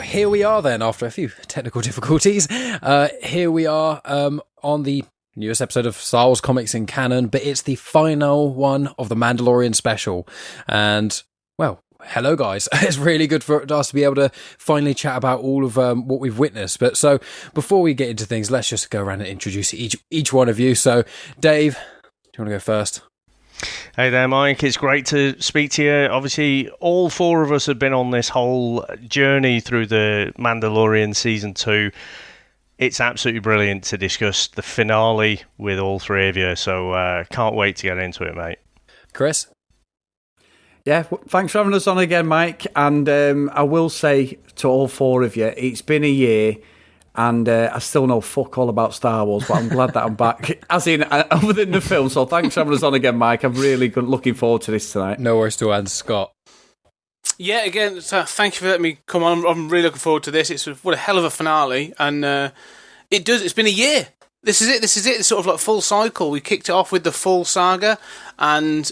here we are then, after a few technical difficulties. Here we are on the newest episode of Star Wars Comics in Canon, but it's the final one of the Mandalorian special. And, well, hello guys. It's really good for us to be able to finally chat about all of what we've witnessed. But so, before we get into things, let's just go around and introduce each one of you. So, Dave, do you want to go first? Hey there, Mike. It's great to speak to you. Obviously, all four of us have been on this whole journey through the Mandalorian Season 2. It's absolutely brilliant to discuss the finale with all three of you, so can't wait to get into it, mate. Chris? Yeah, thanks for having us on again, Mike. And I will say to all four of you, it's been a year, and I still know fuck all about Star Wars, but I'm glad that I'm back, as in, other than the film. So thanks for having us on again, Mike. I'm really looking forward to this tonight. No worries to end, Scott. Yeah, again, so thank you for letting me come on. I'm really looking forward to this. What a hell of a finale, and it's been a year. This is it. It's sort of like full cycle. We kicked it off with the full saga, and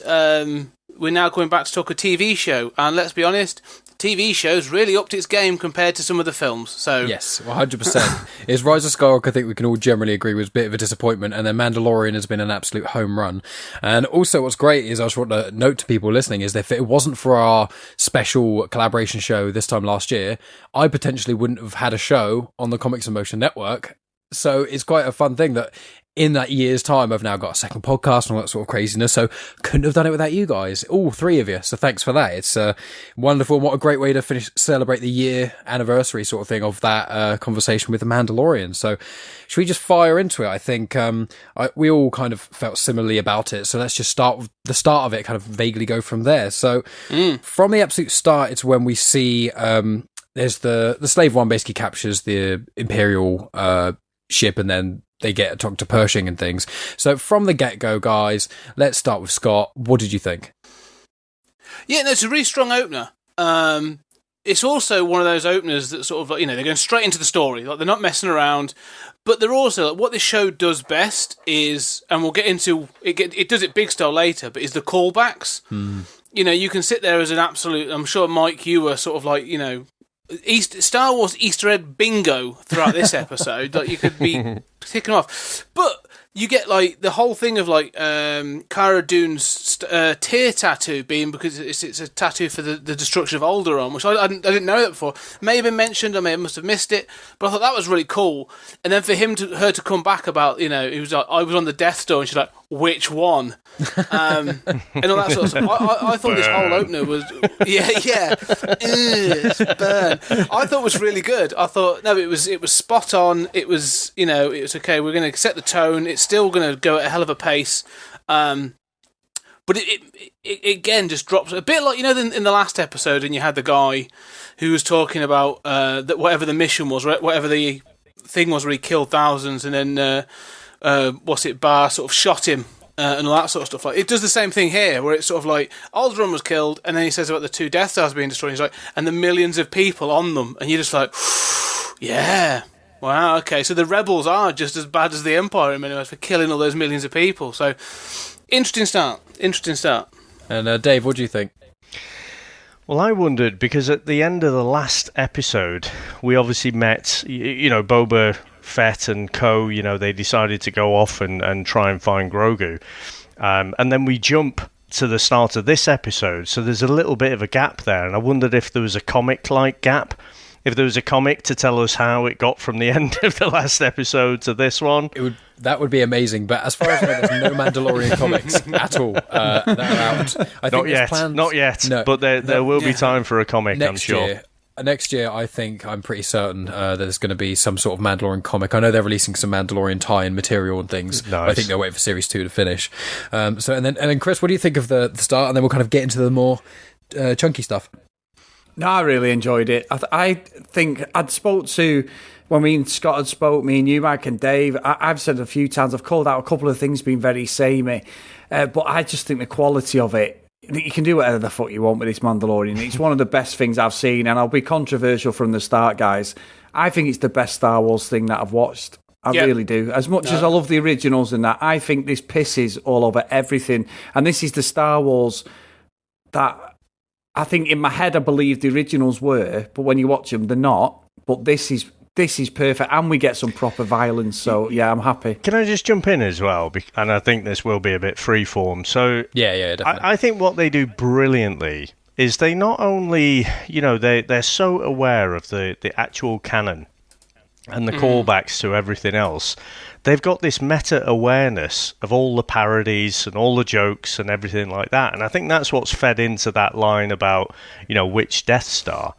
we're now going back to talk a TV show. And let's be honest, TV show's really upped its game compared to some of the films. So yes, 100%. It's Rise of Skywalker, I think we can all generally agree, was a bit of a disappointment, and then Mandalorian has been an absolute home run. And also what's great is, I just want to note to people listening, is that if it wasn't for our special collaboration show this time last year, I potentially wouldn't have had a show on the Comics in Motion network. So it's quite a fun thinight in that year's time, I've now got a second podcast and all that sort of craziness. So couldn't have done it without you guys, all three of you. So thanks for that. It's wonderful. What a great way to celebrate the year anniversary sort of thing of that conversation with the Mandalorian. So should we just fire into it? I think we all kind of felt similarly about it. So let's just start with the start of it, kind of vaguely go from there. So from the absolute start, it's when we see there's the Slave One basically captures the Imperial ship, and then they get talk to Pershing and things. So from the get-go, guys, let's start with Scott. What did you think? Yeah, no, it's a really strong opener. It's also one of those openers that sort of, like, they're going straight into the story. Like, they're not messing around. But they're also, like, what this show does best is, and we'll get into, it does it big style later, but is the callbacks. You can sit there as an absolute, I'm sure, Mike, you were sort of like, Star Wars Easter egg bingo throughout this episode. Like, you could be ticking off, but you get like the whole thing of like Cara Dune's tear tattoo being, because it's a tattoo for the destruction of Alderaan, which I didn't know that before. May have been mentioned, I must have missed it, but I thought that was really cool. And then for her to come back about, he was like, I was on the Death Star, and she's like, which one? And all that sort of stuff. I thought this whole opener was burn. I thought it was really good. I thought it was spot on. It was it was okay. We're going to set the tone. It's still going to go at a hell of a pace. But it again just drops a bit like in the last episode, and you had the guy who was talking about that whatever the mission was, whatever the thing was, where he killed thousands, and then Bar sort of shot him. And all that sort of stuff. Like, it does the same thing here, where it's sort of like Alderaan was killed, and then he says about the 2 Death Stars being destroyed. He's like, and the millions of people on them, and you're just like, yeah, wow, okay. So the rebels are just as bad as the Empire in many ways for killing all those millions of people. So interesting start. And Dave, what do you think? Well, I wondered, because at the end of the last episode, we obviously met, Boba Fett and co, they decided to go off and try and find Grogu. And then we jump to the start of this episode, so there's a little bit of a gap there, and I wondered if there was a comic-like gap, if there was a comic to tell us how it got from the end of the last episode to this one. That would be amazing, but as far as I know, there's no Mandalorian comics at all that are out. I think Not yet, no, but there will be time for a comic, I'm sure. Next year, I'm pretty certain that there's going to be some sort of Mandalorian comic. I know they're releasing some Mandalorian tie-in material and things. Nice. I think they're waiting for Series 2 to finish. And then Chris, what do you think of the start? And then we'll kind of get into the more chunky stuff. No, I really enjoyed it. I think I'd spoke to, when me and Scott had spoke, me and you, Mike and Dave, I've said a few times, I've called out a couple of things being very samey, but I just think the quality of it, you can do whatever the fuck you want with this Mandalorian. It's one of the best things I've seen, and I'll be controversial from the start, guys. I think it's the best Star Wars thing that I've watched. I really do. As much as I love the originals and that, I think this pisses all over everything. And this is the Star Wars that I think in my head I believe the originals were, but when you watch them, they're not. but this is perfect, and we get some proper violence. So yeah, I'm happy. Can I just jump in as well? And I think this will be a bit freeform. So yeah, definitely. I think what they do brilliantly is they not only, they're so aware of the actual canon and the callbacks to everything else. They've got this meta-awareness of all the parodies and all the jokes and everything like that. And I think that's what's fed into that line about, which Death Star.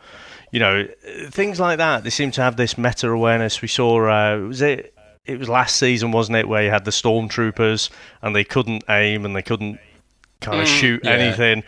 Things like that. They seem to have this meta-awareness. We saw, it was last season, wasn't it, where you had the stormtroopers and they couldn't aim and they couldn't kind of shoot anything.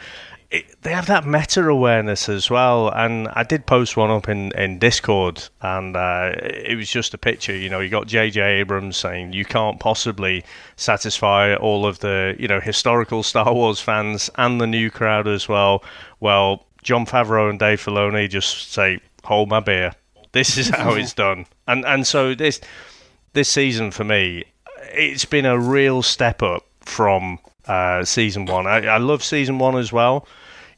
They have that meta-awareness as well, and I did post one up in Discord, and it was just a picture. You got J.J. Abrams saying you can't possibly satisfy all of the historical Star Wars fans and the new crowd as well. Well, Jon Favreau and Dave Filoni just say, hold my beer. This is how it's done. And so this season for me, it's been a real step up from season one. I love season one as well.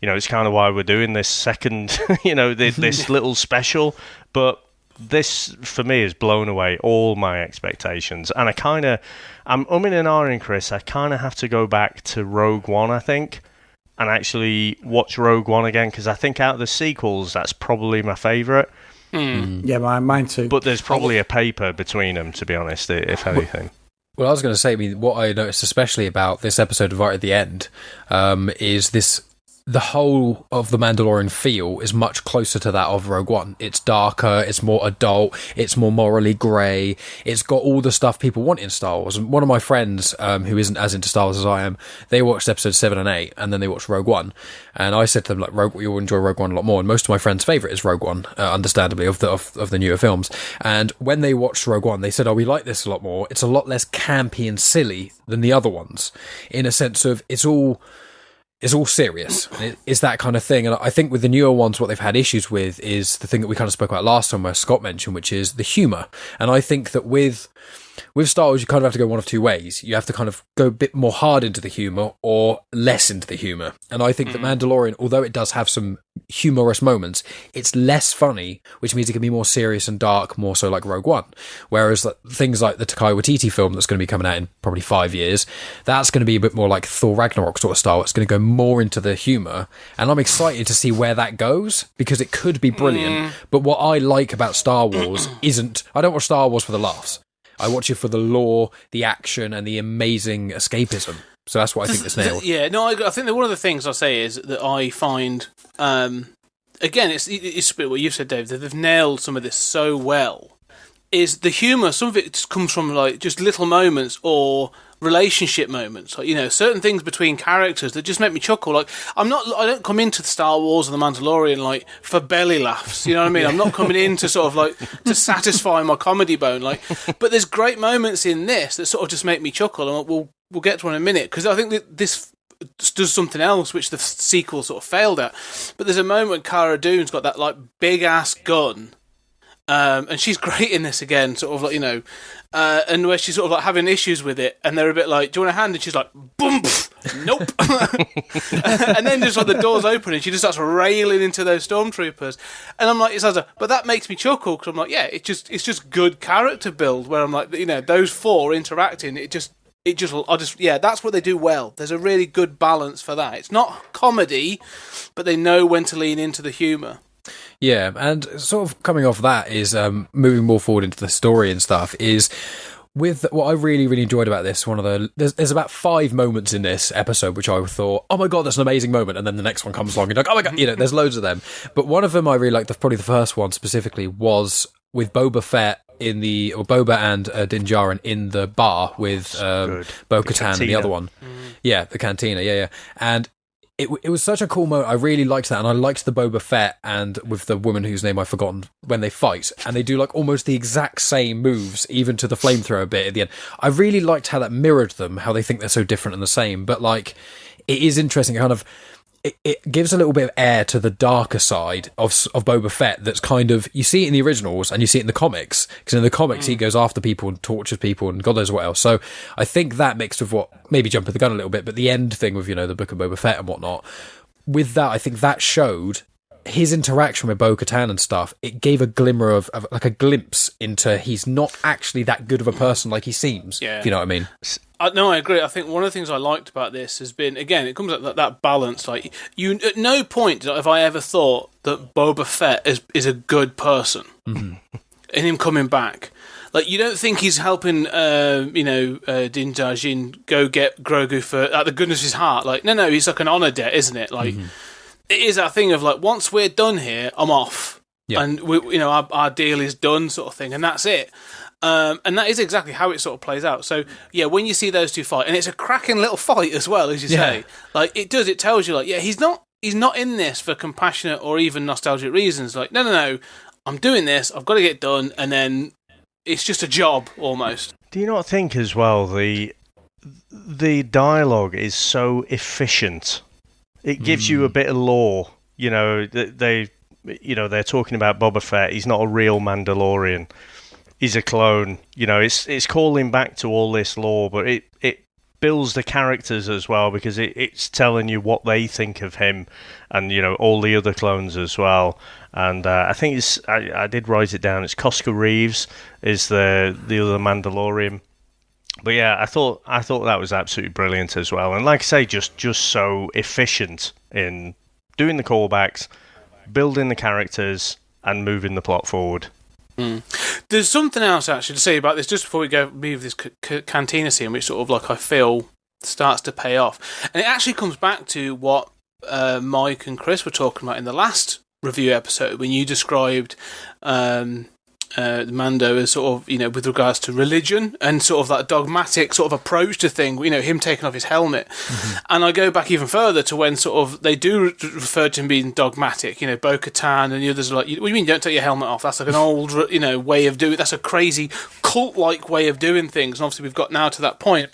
It's kind of why we're doing this second, this little special. But this, for me, has blown away all my expectations. And I'm umming and ahhing, Chris. I kind of have to go back to Rogue One, I think, and actually watch Rogue One again, because I think out of the sequels, that's probably my favourite. Yeah, mine too. But there's probably a paper between them, to be honest, if anything. Well, I was going to say, what I noticed especially about this episode right at the end is the whole of the Mandalorian feel is much closer to that of Rogue One. It's darker, it's more adult, it's more morally grey, it's got all the stuff people want in Star Wars. And one of my friends, who isn't as into Star Wars as I am, they watched episodes 7 and 8, and then they watched Rogue One. And I said to them, you'll enjoy Rogue One a lot more. And most of my friends' favourite is Rogue One, understandably, of the newer films. And when they watched Rogue One, they said, we like this a lot more. It's a lot less campy and silly than the other ones, in a sense of it's all serious. It's that kind of thing. And I think with the newer ones, what they've had issues with is the thing that we kind of spoke about last time, where Scott mentioned, which is the humour. And I think that with Star Wars, you kind of have to go one of two ways. You have to kind of go a bit more hard into the humour or less into the humour. And I think that Mandalorian, although it does have some humorous moments, it's less funny, which means it can be more serious and dark, more so like Rogue One. Whereas things like the Taika Waititi film that's going to be coming out in probably 5 years, that's going to be a bit more like Thor Ragnarok sort of style. It's going to go more into the humour. And I'm excited to see where that goes, because it could be brilliant. But what I like about Star Wars I don't watch Star Wars for the laughs. I watch it for the lore, the action, and the amazing escapism. So that's what I think this nailed. Yeah, no, I think that one of the things I'll say is that I find, again, it's a bit what you've said, Dave, that they've nailed some of this so well, is the humour. Some of it just comes from just little moments or relationship moments, certain things between characters that just make me chuckle. I don't come into Star Wars or the Mandalorian for belly laughs, you know what I mean? I'm not coming in to sort of to satisfy my comedy bone, but there's great moments in this that sort of just make me chuckle, and we'll get to one in a minute, because I think that this does something else which the sequel sort of failed at. But there's a moment when Cara Dune's got that big ass gun. And she's great in this again, sort of and where she's sort of having issues with it, and they're a bit like, "Do you want a hand?" And she's like, "Boom, nope." And then just the doors open, and she just starts railing into those stormtroopers, and I'm like, but that makes me chuckle, because I'm like, yeah, it's just good character build, where I'm like, those four interacting, that's what they do well. There's a really good balance for that. It's not comedy, but they know when to lean into the humour. Yeah, and sort of coming off that is moving more forward into the story and stuff, is with what I really, really enjoyed about this, there's about 5 moments in this episode which I thought, oh my god, that's an amazing moment, and then the next one comes along and oh my god, there's loads of them. But one of them I really liked, probably the first one specifically, was with Boba Fett Boba and Din Djarin in the bar with Bo-Katan and the other one. Yeah, the cantina, yeah. And it was such a cool moment. I really liked that, and I liked the Boba Fett and with the woman whose name I've forgotten, when they fight, and they do almost the exact same moves, even to the flamethrower bit at the end. I really liked how that mirrored them, how they think they're so different and the same, but it is interesting, kind of. It gives a little bit of air to the darker side of Boba Fett that's kind of, you see it in the originals and you see it in the comics, because in the comics he goes after people and tortures people and God knows what else. So I think that mixed with what, maybe jumping the gun a little bit, but the end thing with, the Book of Boba Fett and whatnot, with that, I think that showed his interaction with Bo-Katan and stuff, it gave a glimmer of like a glimpse into he's not actually that good of a person like he seems. Yeah. If you know what I mean. No, I agree. I think one of the things I liked about this has been, again, it comes at that balance. Like, you, at no point have I ever thought that Boba Fett is a good person. Mm-hmm. In him coming back. Like, you don't think he's helping, Din Djarin go get Grogu for out the goodness of his heart. Like, no, he's like an honor debt, isn't it? Like, it is that thing of, like, once we're done here, I'm off. Yeah. And, our deal is done sort of thing, and that's it. And that is exactly how it sort of plays out. So, yeah, when you see those two fight, and it's a cracking little fight as well, as you say, like, it tells you, like, yeah, he's not in this for compassionate or even nostalgic reasons. Like, no, I'm doing this, I've got to get done, and then it's just a job, almost. Do you not think, as well, the dialogue is so efficient? It gives you a bit of lore. You know, they're talking about Boba Fett, he's not a real Mandalorian. He's a clone. You know, it's calling back to all this lore, but it builds the characters as well, because it's telling you what they think of him and, all the other clones as well. And I think I did write it down. It's Cosca Reeves is the other Mandalorian. But yeah, I thought that was absolutely brilliant as well. And like I say, just so efficient in doing the callbacks, building the characters, and moving the plot forward. There's something else actually to say about this just before we go move this cantina scene, which sort of like I feel starts to pay off, and it actually comes back to what Mike and Chris were talking about in the last review episode when you described Mando as sort of, with regards to religion and sort of that dogmatic sort of approach to thing, him taking off his helmet. Mm-hmm. And I go back even further to when sort of they do refer to him being dogmatic, Bo-Katan and the others are like, what do you mean you don't take your helmet off? That's like an old, way of doing it. That's a crazy cult-like way of doing things. And obviously we've got now to that point.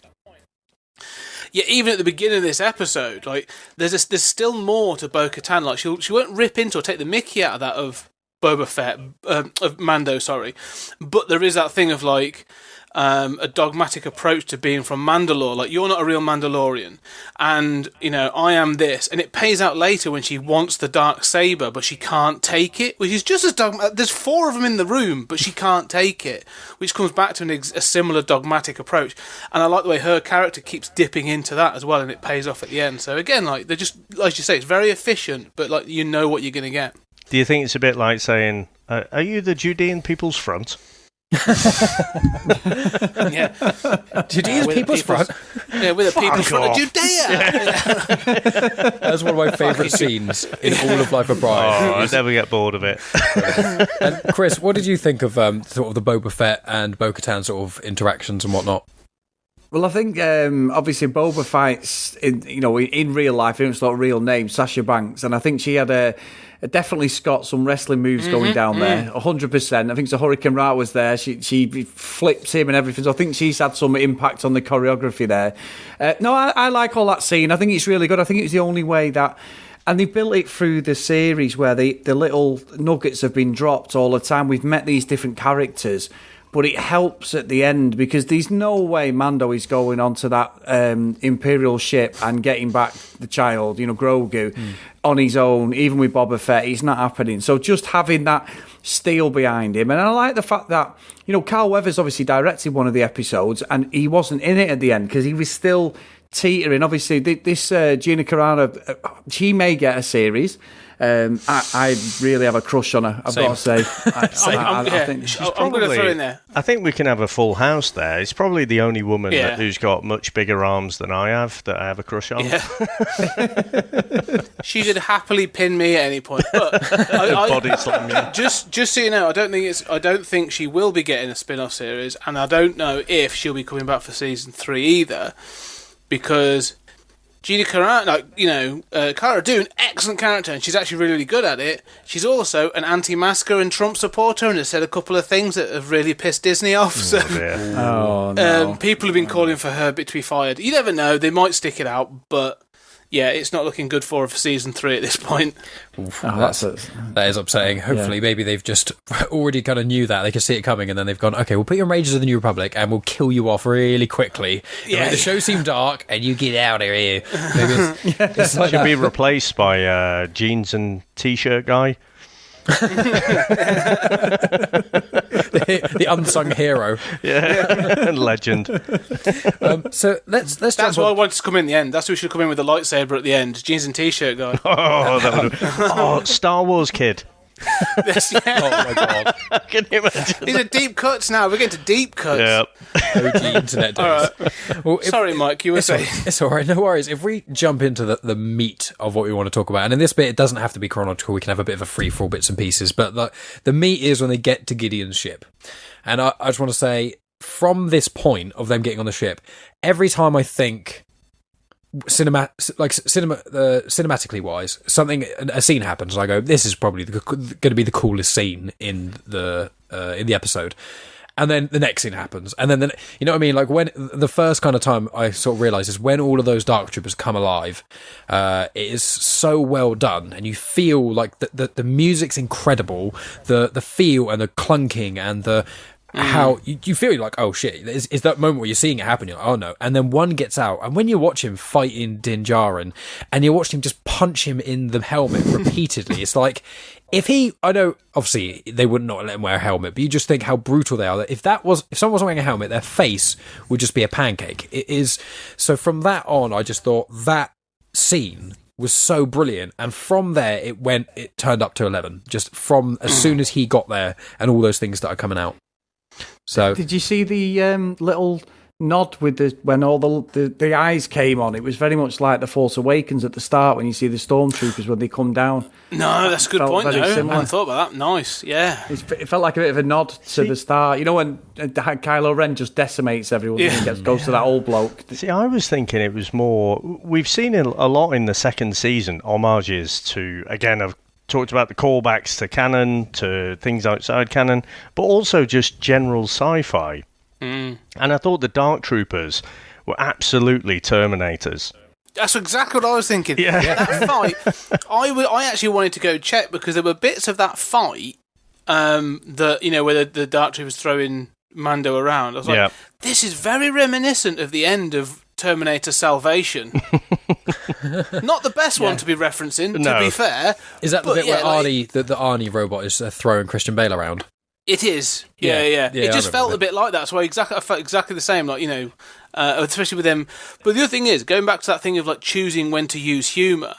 Yeah, even at the beginning of this episode, like there's still more to Bo-Katan. Like she won't rip into or take the mickey out of that of Boba Fett, of Mando, sorry. But there is that thing of like a dogmatic approach to being from Mandalore. Like, you're not a real Mandalorian, and I am this. And it pays out later when she wants the dark saber, but she can't take it, which is just as dogmatic. There's 4 of them in the room, but she can't take it, which comes back to a similar dogmatic approach. And I like the way her character keeps dipping into that as well, and it pays off at the end. So again, like they're just, like you say, it's very efficient, but like you know what you're going to get. Do you think it's a bit like saying, are you the Judean People's Front? Yeah. Judea's People's Front? Yeah, with the People's Front of Judea! That's one of my favourite scenes in all of Life of Brian. I never get bored of it. And Chris, what did you think of sort of the Boba Fett and Bo-Katan sort of interactions and whatnot? Well, I think obviously Boba fights in real life. It's not a real name, Sasha Banks, and I think she had definitely got some wrestling moves going down there, 100%. I think the Hurricane Ra was there. She flips him and everything. So I think she's had some impact on the choreography there. No, I like all that scene. I think it's really good. I think it's the only way that. And they've built it through the series where the little nuggets have been dropped all the time. We've met these different characters. But it helps at the end because there's no way Mando is going onto that Imperial ship and getting back the child, Grogu, on his own, even with Boba Fett. It's not happening. So just having that steel behind him. And I like the fact that, Carl Weathers obviously directed one of the episodes and he wasn't in it at the end because he was still teetering. Obviously, this Gina Carano, she may get a series. I really have a crush on her, I've got to say. I'm going to throw in there. I think we can have a full house there. It's probably the only woman who's got much bigger arms than I have that I have a crush on. Yeah. She could happily pin me at any point. But body slam, yeah. Just so you know, I don't think she will be getting a spin-off series, and I don't know if she'll be coming back for season 3 either, because Gina Carano, Cara Dune, excellent character, and she's actually really, really good at it. She's also an anti-masker and Trump supporter, and has said a couple of things that have really pissed Disney off. No. People have been calling for her bit to be fired. You never know; they might stick it out, but yeah, it's not looking good for season 3 at this point. Oof, that is upsetting. Hopefully, maybe they've just already kind of knew that. They could see it coming, and then they've gone, okay, we'll put you on Rangers of the New Republic, and we'll kill you off really quickly. Yeah. Make the show seem dark, and you get out of here. Maybe it's like Should be replaced by jeans and t-shirt guy. the unsung hero. Yeah, legend. So let's. That's why I wanted to come in the end. That's who should come in with a lightsaber at the end. Jeans and t-shirt guy. Star Wars kid. Yes, yeah. Oh my god! Can you imagine? These are deep cuts now. We're getting to deep cuts. Yeah. OG internet days. All right. Well, Sorry, Mike. You were saying. It's all right. No worries. If we jump into the meat of what we want to talk about, and in this bit, it doesn't have to be chronological. We can have a bit of a free-for-all bits and pieces. But the meat is when they get to Gideon's ship, and I just want to say, from this point of them getting on the ship, every time I think cinematically wise, a scene happens, and I go, "This is probably going to be the coolest scene in the episode." And then the next scene happens, and then you know what I mean. Like when the first kind of time I sort of realised is when all of those Dark Troopers come alive. It is so well done, and you feel like the music's incredible, the feel and the clunking and the. How you feel like, oh shit, is that moment where you're seeing it happen, you're like, oh no, and then one gets out, and when you watch him fighting Din Djarin and you watch him just punch him in the helmet repeatedly, it's like, I know obviously they would not let him wear a helmet, but you just think how brutal they are, that if someone wasn't wearing a helmet, their face would just be a pancake. It is. So from that on, I just thought that scene was so brilliant, and from there it turned up to 11, just from as soon as he got there and all those things that are coming out. So, did you see the little nod with when all the eyes came on? It was very much like The Force Awakens at the start when you see the stormtroopers when they come down. No, that's a good point, though. Similar. I hadn't thought about that. Nice, yeah. It felt like a bit of a nod to the start. You know when Kylo Ren just decimates everyone and he goes to that old bloke. See, I was thinking it was more. We've seen it a lot in the second season, homages to, again, I've talked about the callbacks to canon, to things outside canon, but also just general sci-fi. And I thought the Dark Troopers were absolutely Terminators. That's exactly what I was thinking. Yeah. That fight, I actually wanted to go check because there were bits of that fight that, you know, where the Dark Troopers throwing Mando around. I was like, this is very reminiscent of the end of Terminator Salvation. Not the best one to be referencing, to be fair. Is that the bit where Arnie, the Arnie robot is throwing Christian Bale around? It is. Yeah. It just felt a bit like that. So I felt exactly the same, like, you know, especially with them. But the other thing is, going back to that thing of like choosing when to use humour,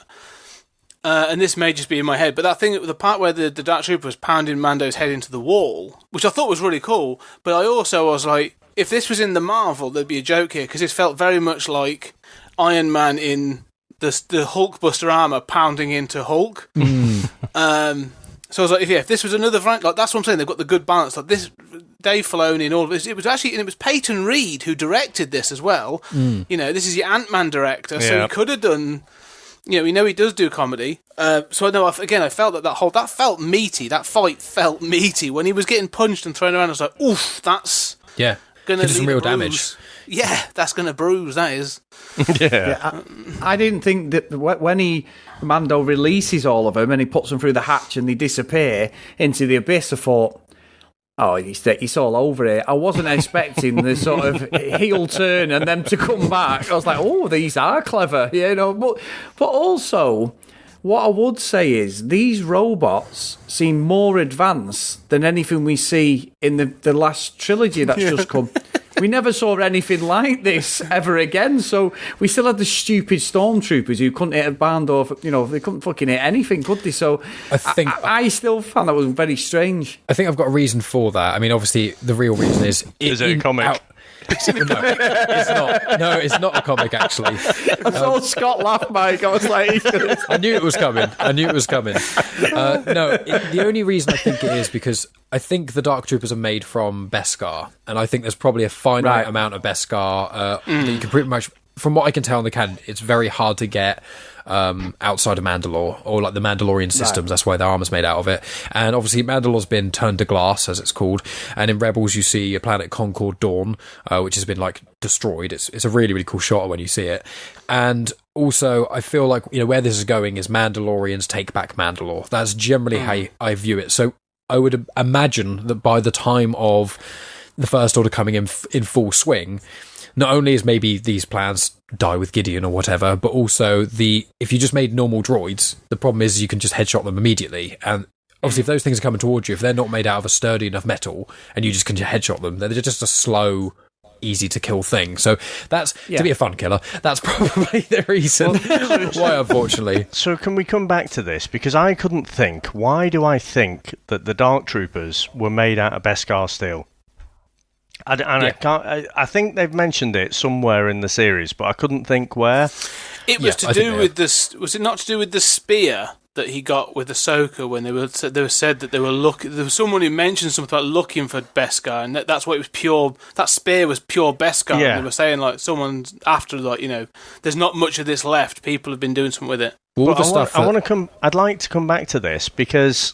and this may just be in my head, but that thing, the part where the Dark Trooper was pounding Mando's head into the wall, which I thought was really cool, but I also was like, if this was in the Marvel, there'd be a joke here, because it felt very much like Iron Man in the Hulkbuster armour pounding into Hulk. So I was like, if this was another variant, like that's what I'm saying, they've got the good balance. Like this, Dave Filoni and all of this, it was Peyton Reed who directed this as well. You know, this is your Ant-Man director, so he could have done, you know, we know he does do comedy. So I know, I felt that felt meaty. That fight felt meaty. When he was getting punched and thrown around, I was like, oof, that's going to do some real damage. Yeah, that's going to bruise, that is. I didn't think that when Mando releases all of them and he puts them through the hatch and they disappear into the abyss, I thought, oh, he's all over it. I wasn't expecting the sort of heel turn and them to come back. I was like, oh, these are clever, you know. But also, what I would say is these robots seem more advanced than anything we see in the last trilogy that's just come. We never saw anything like this ever again. So we still had the stupid stormtroopers who couldn't hit a barn door. You know, they couldn't fucking hit anything, could they? So I still found that was very strange. I think I've got a reason for that. I mean, obviously, the real reason is it a comic? No, it's not a comic, actually. I saw Scott laugh, Mike. I was like, I knew it was coming. No, the only reason I think it is because I think the Dark Troopers are made from Beskar, and I think there's probably a finite amount of Beskar that you can pretty much from what I can tell in the canon, it's very hard to get outside of Mandalore, or like the Mandalorian systems. Right. That's why the armor's made out of it. And obviously Mandalore's been turned to glass, as it's called. And in Rebels, you see a planet Concord Dawn, which has been like destroyed. It's a really, really cool shot when you see it. And also, I feel like, you know, where this is going is Mandalorians take back Mandalore. That's generally how I view it. So I would imagine that by the time of the First Order coming in full swing, not only is maybe these plans die with Gideon or whatever, but also if you just made normal droids, the problem is you can just headshot them immediately. And obviously, if those things are coming towards you, if they're not made out of a sturdy enough metal, and you just can headshot them, they're just a slow, easy to kill thing. So that's, to be a fun killer, that's probably the reason why, unfortunately. So can we come back to this? Because I couldn't think, why do I think that the Dark Troopers were made out of Beskar steel? I think they've mentioned it somewhere in the series, but I couldn't think where. It was to do with this. Was it not to do with the spear that he got with Ahsoka when they were said that they were looking? There was someone who mentioned something about looking for Beskar, and that's what it was pure. That spear was pure Beskar. Yeah. And they were saying like someone's after, like, you know, there's not much of this left. People have been doing something with it. I'd like to come back to this because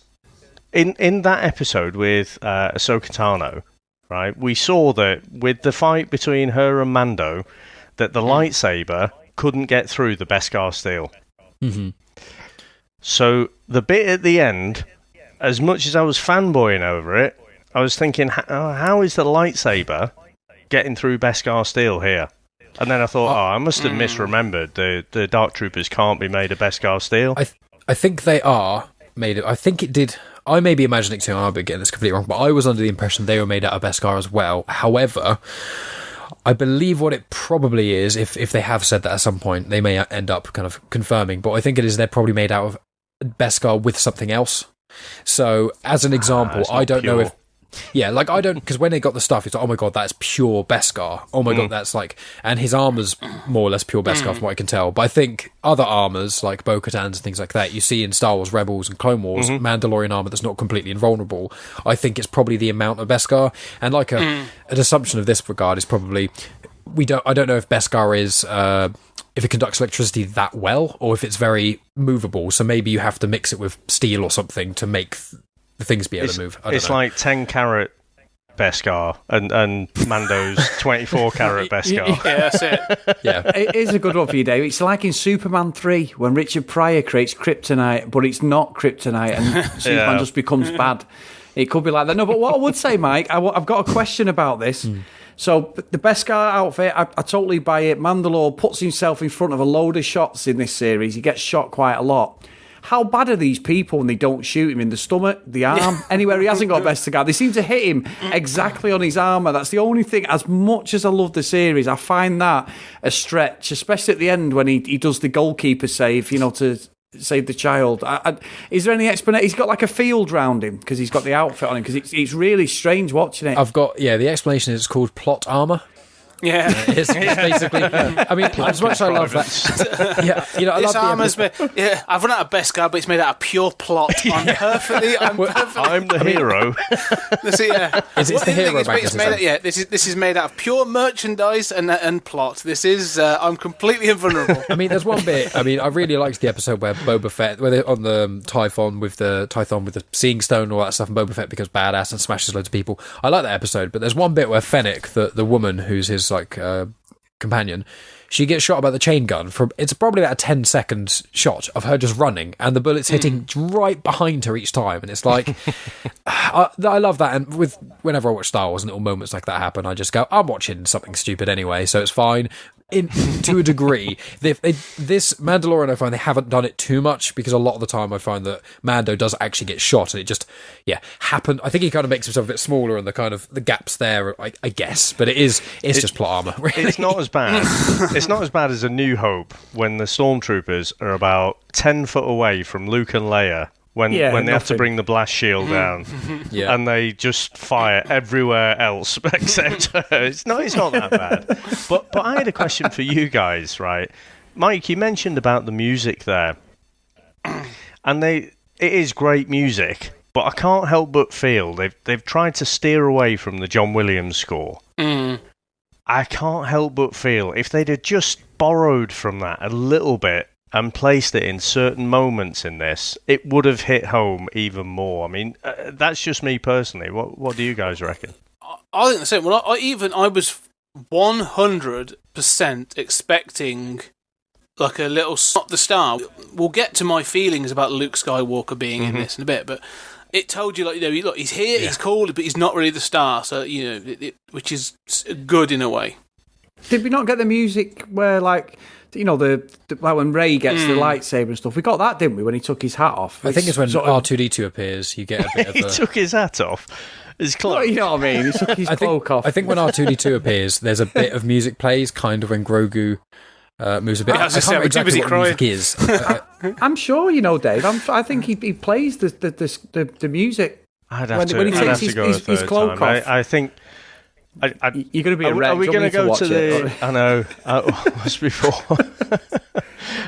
in that episode with Ahsoka Tano. Right, we saw that with the fight between her and Mando, that the lightsaber couldn't get through the Beskar steel. Mm-hmm. So the bit at the end, as much as I was fanboying over it, I was thinking, how is the lightsaber getting through Beskar steel here? And then I thought, I must have misremembered. The Dark Troopers can't be made of Beskar steel. I think they are made of... I think it did... I may be imagining too, I'll be getting this completely wrong, but I was under the impression they were made out of Beskar as well. However, I believe what it probably is, if they have said that at some point, they may end up kind of confirming, but I think it is they're probably made out of Beskar with something else. So, as an example, I don't know if... Yeah, like, I don't... Because when they got the stuff, it's like, oh my god, that's pure Beskar. Oh my god, that's like... And his armour's more or less pure Beskar from what I can tell. But I think other armours, like Bo-Katan's and things like that, you see in Star Wars Rebels and Clone Wars, Mandalorian armour that's not completely invulnerable, I think it's probably the amount of Beskar. And like an assumption of this regard is probably... I don't know if Beskar is... if it conducts electricity that well, or if it's very movable. So maybe you have to mix it with steel or something to make... the things be able to move. It's like 10-carat Beskar and Mando's 24-carat Beskar. Yeah, that's it. Yeah. It is a good one for you, Dave. It's like in Superman 3 when Richard Pryor creates kryptonite, but it's not kryptonite, and Superman just becomes bad. It could be like that. No, but what I would say, Mike, I've got a question about this. So the Beskar outfit, I totally buy it. Mandalore puts himself in front of a load of shots in this series. He gets shot quite a lot. How bad are these people when they don't shoot him in the stomach, the arm, anywhere he hasn't got Beskar? They seem to hit him exactly on his armour. That's the only thing. As much as I love the series, I find that a stretch, especially at the end when he does the goalkeeper save, you know, to save the child. Is there any explanation? He's got like a field round him because he's got the outfit on him, because it's really strange watching it. The explanation is it's called plot armour. Yeah, it's basically. I mean, as much as I love that, I love the armour's I've run out of Beskar, but it's made out of pure plot. I'm the hero. It's the hero. This is made out of pure merchandise and plot. This is I'm completely invulnerable. I mean, there's one bit. I mean, I really liked the episode where Boba Fett, where they're on the Tython with the Seeing Stone and all that stuff, and Boba Fett becomes badass and smashes loads of people. I like that episode, but there's one bit where Fennec, the woman who's his companion, she gets shot by the chain gun from... It's probably about a 10-second shot of her just running, and the bullets hitting right behind her each time, and it's like... I love that, and whenever I watch Star Wars and little moments like that happen, I just go, I'm watching something stupid anyway, so it's fine. To a degree, this Mandalorian, I find they haven't done it too much, because a lot of the time I find that Mando does actually get shot, and it just happened. I think he kind of makes himself a bit smaller, and the gaps there, I guess, but it's just plot armor. Really. It's not as bad. It's not as bad as A New Hope when the stormtroopers are about 10 foot away from Luke and Leia. When they have to bring the blast shield down, and they just fire everywhere else except her. It's not that bad. But I had a question for you guys, right? Mike, you mentioned about the music there, and it is great music, but I can't help but feel they've tried to steer away from the John Williams score. I can't help but feel if they'd have just borrowed from that a little bit and placed it in certain moments in this, it would have hit home even more. I mean, that's just me personally. What do you guys reckon? I think the same. Well, I was 100% expecting like a little Not the Star. We'll get to my feelings about Luke Skywalker being in this in a bit, but it told you, like, look, he's here, he's cool, but he's not really the star. So which is good in a way. Did we not get the music where, like, the like when Rey gets the lightsaber and stuff? We got that, didn't we? When he took his hat off. I think it's when R2D2 appears. You get a bit of he took his hat off. His cloak. Well, you know what I mean? He took his cloak off. I think when R2D2 appears, there's a bit of music plays, kind of when Grogu moves a bit. I can't remember exactly what the music is. I'm sure Dave. I think he plays the music. I'd have to go his cloak off. I think. You're going to be a wreck. Are we going to go to the? I know. Was before.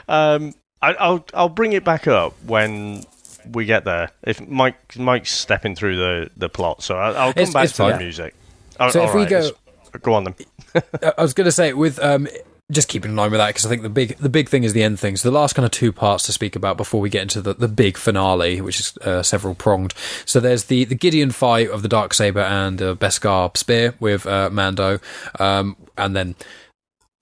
I'll bring it back up when we get there. If Mike's stepping through the plot, so I'll come back to the music. So if we go on then. I was going to say with just keeping in line with that, because I think the big thing is the end thing. So the last kind of two parts to speak about before we get into the big finale, which is several pronged. So there's the Gideon fight of the Darksaber and Beskar spear with Mando, and then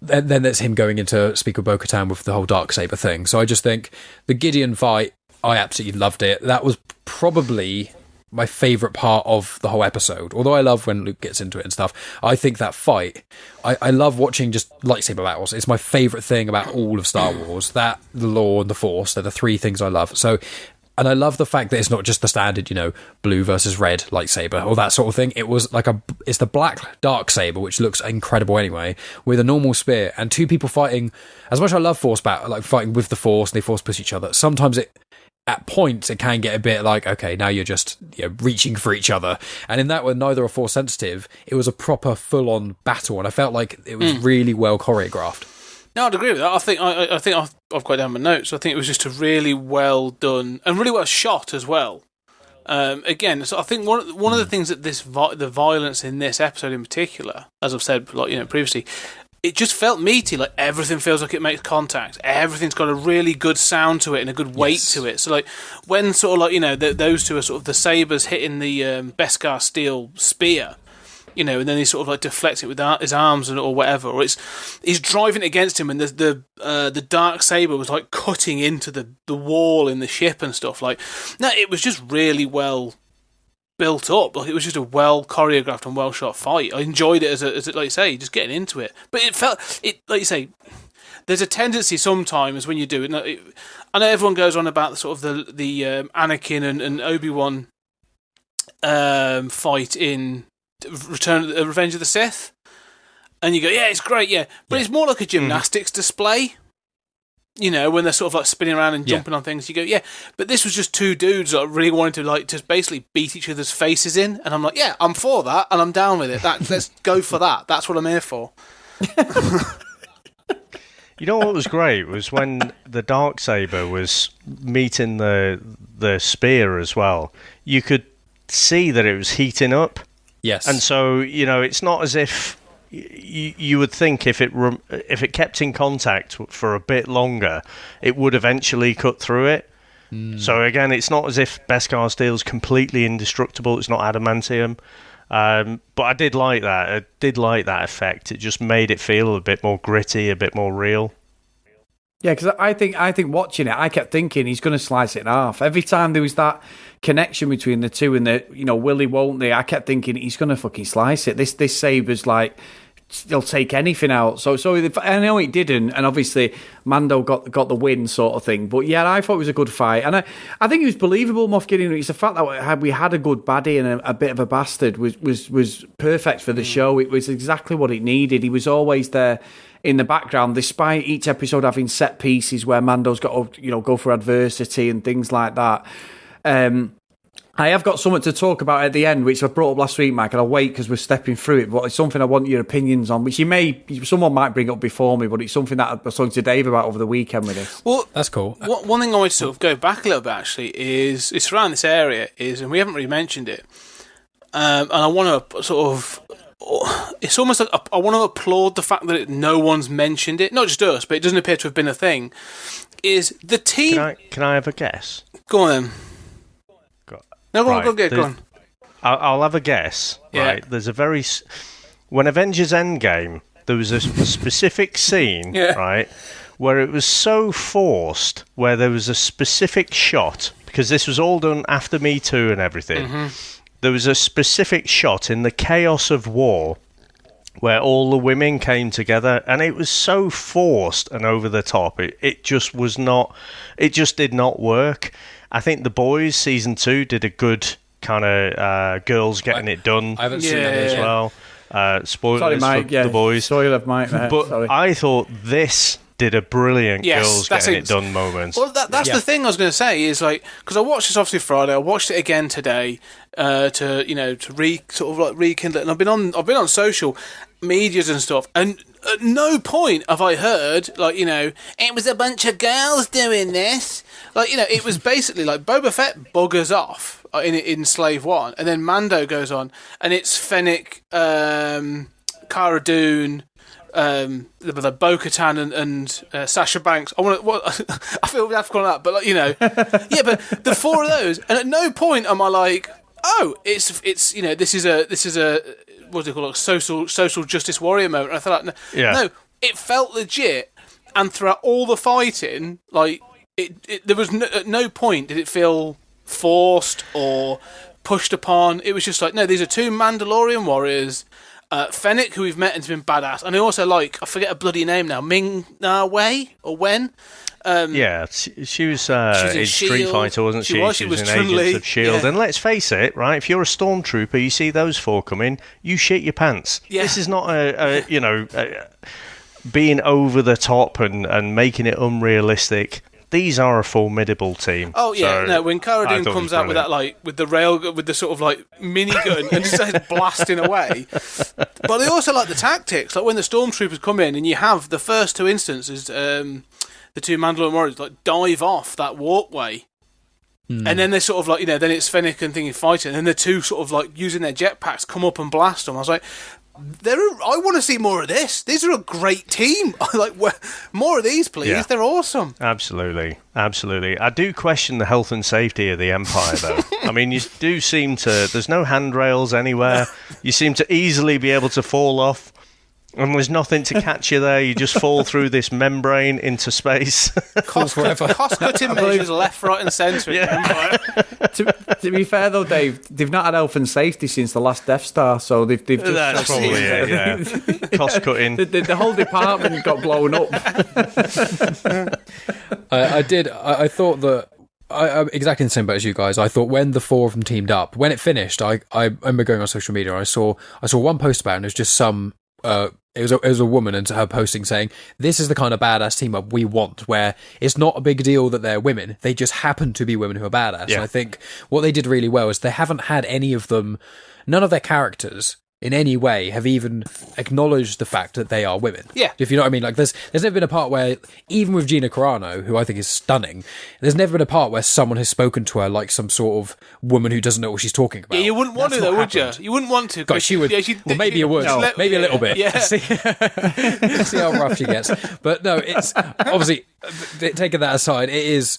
there's him going into speak with Bo-Katan with the whole Darksaber thing. So I just think the Gideon fight, I absolutely loved it. That was probably my favourite part of the whole episode. Although I love when Luke gets into it and stuff, I think that fight, I love watching just lightsaber battles. It's my favourite thing about all of Star Wars. That, the lore, and the Force, they're the three things I love. So, and I love the fact that it's not just the standard, blue versus red lightsaber or that sort of thing. It was like it's the black Darksaber, which looks incredible anyway, with a normal spear and two people fighting. As much as I love Force battle, like fighting with the Force, and they Force push each other, sometimes at points it can get a bit like, okay, now you're just reaching for each other, and in that one neither are Force sensitive. It was a proper full-on battle, and I felt like it was really well choreographed. No, I'd agree with that. I think I've got down my notes. I think it was just a really well done and really well shot as well. Again, so I think one of the things that the violence in this episode in particular, as I've said previously, it just felt meaty. Like everything feels like it makes contact. Everything's got a really good sound to it and a good weight to it. So like when sort of like those two are sort of the sabers hitting the Beskar steel spear, and then he sort of like deflects it with his arms or whatever, or he's driving it against him, and the Darksaber was like cutting into the wall in the ship and stuff. Like, no, it was just really well built up. Like, it was just a well choreographed and well shot fight. I enjoyed it as like you say, just getting into it. But it like you say, there's a tendency sometimes when you do it. I know everyone goes on about the sort of the Anakin and Obi-Wan fight in Revenge of the Sith, and you go, yeah, it's great, but it's more like a gymnastics display. When they're sort of like spinning around and jumping on things, you go, yeah. But this was just two dudes that really wanted to like just basically beat each other's faces in, and I'm like, yeah, I'm for that, and I'm down with it. Let's go for that. That's what I'm here for. What was great was when the Darksaber was meeting the spear as well. You could see that it was heating up. Yes, and so it's not as if. You would think if it kept in contact for a bit longer, it would eventually cut through it. So again, it's not as if Beskar Steel's completely indestructible. It's not adamantium. But I did like that. I did like that effect. It just made it feel a bit more gritty, a bit more real. Yeah, because I think watching it, I kept thinking he's going to slice it in half. Every time there was that connection between the two and will he, won't they? I kept thinking he's going to fucking slice it. This saber's like, they'll take anything out. So I know it didn't, and obviously Mando got the win sort of thing. But yeah, I thought it was a good fight, and I think it was believable. Moff Gideon. It's the fact that we had a good baddie and a bit of a bastard was perfect for the show. It was exactly what it needed. He was always there in the background, despite each episode having set pieces where Mando's got to go for adversity and things like that. I have got something to talk about at the end, which I brought up last week, Mike, and I'll wait because we're stepping through it, but it's something I want your opinions on, which someone might bring up before me, but it's something that I was talking to Dave about over the weekend with this. Well, that's cool. One thing I want to sort of go back a little bit, actually, is it's around this area, and we haven't really mentioned it, and I want to sort of it's almost like I want to applaud the fact that no one's mentioned it. Not just us, but it doesn't appear to have been a thing. Is the team? Can I have a guess? Go on then. Go on. I'll have a guess. Yeah. Right. There's a very when Avengers Endgame, there was a specific scene, right, where it was so forced, where there was a specific shot, because this was all done after Me Too and everything. Mm-hmm. There was a specific shot in the chaos of war where all the women came together, and it was so forced and over the top. It just did not work. I think The Boys season 2 did a good kind of girls getting it done. I haven't seen that as well. Spoilers Sorry, Mike, for The Boys. Spoiler, Mike. But sorry. I thought this did a brilliant girls getting it done moment. Well, that's the thing I was going to say is like, because I watched this obviously Friday, I watched it again today to rekindle it, and I've been on social medias and stuff, and at no point have I heard like, it was a bunch of girls doing this. Like, it was basically like Boba Fett buggers off in Slave One, and then Mando goes on, and it's Fennec, Cara Dune, the Bo-Katan and Sasha Banks. I feel we have to call that, but like, yeah, but the four of those, and at no point am I like, oh, it's this is a what do you call it, social justice warrior moment. And I thought, no, it felt legit, and throughout all the fighting, like there was at no point did it feel forced or pushed upon. It was just like, no, these are two Mandalorian warriors. Fennec, who we've met and has been badass, and I also like, I forget her bloody name now, Ming-Na Wei or Wen. She was in Street Fighter, wasn't she? She was in Agents of S.H.I.E.L.D. Yeah. And let's face it, right? If you're a stormtrooper, you see those four coming, you shit your pants. Yeah. This is not being over the top and making it unrealistic. These are a formidable team. Oh yeah, so no. When Cara Dune comes out with that, like with the sort of like minigun and just starts blasting away. But I also like the tactics, like when the stormtroopers come in and you have the first two instances, the two Mandalorian warriors like dive off that walkway, and then they sort of like then it's Fennec and thingy fighting, and then the two sort of like using their jetpacks come up and blast them. I was like, I want to see more of this. These are a great team. Like, more of these, please. Yeah. They're awesome. Absolutely. I do question the health and safety of the Empire, though. I mean, you do seem to... There's no handrails anywhere. You seem to easily be able to fall off. And there's nothing to catch you there. You just fall through this membrane into space. Cost-cutting measures left, right and centre in the Empire. To be fair, though, Dave, they've not had health and safety since the last Death Star, so they've just... That's probably it, yeah. Cost-cutting. The whole department got blown up. I thought that... I'm exactly in the same boat as you guys. I thought when the four of them teamed up, when it finished, I remember going on social media and I saw one post about it, and it was just some... It was a woman and her posting saying, this is the kind of badass team up we want, where it's not a big deal that they're women. They just happen to be women who are badass. Yeah. And I think what they did really well is they haven't had any of them, none of their characters in any way have even acknowledged the fact that they are women. Yeah. If you know what I mean? Like there's never been a part where, even with Gina Carano, who I think is stunning, there's never been a part where someone has spoken to her like some sort of woman who doesn't know what she's talking about. Yeah, you wouldn't want to though, would you? You wouldn't want to. God, she would. Yeah, well, maybe you would. Maybe a little bit. Yeah. See how rough she gets. But no, it's obviously, taking that aside, it is...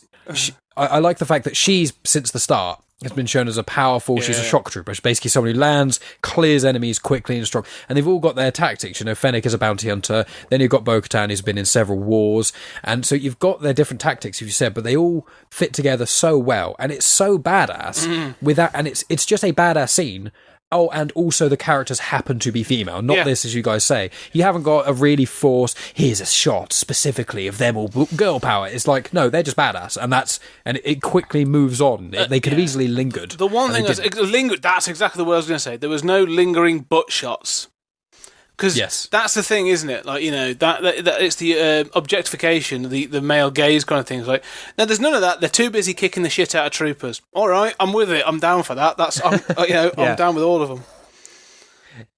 I like the fact that she's, since the start, has been shown as a powerful... She's a shock trooper. She's basically someone who lands, clears enemies quickly and strong. And they've all got their tactics. Fennec is a bounty hunter. Then you've got Bo-Katan, who's been in several wars. And so you've got their different tactics, as you said, but they all fit together so well. And it's so badass. And it's just a badass scene. Oh, and also the characters happen to be female. Not this, as you guys say. You haven't got a really forced, here's a shot specifically of them all girl power. It's like, no, they're just badass. And it quickly moves on. They could have easily lingered. The one thing that's exactly what I was going to say. There was no lingering butt shots. Because that's the thing, isn't it? Like, that it's the objectification, the male gaze kind of things. Like, no, there's none of that. They're too busy kicking the shit out of troopers. All right, I'm with it. I'm down for that. I'm down with all of them.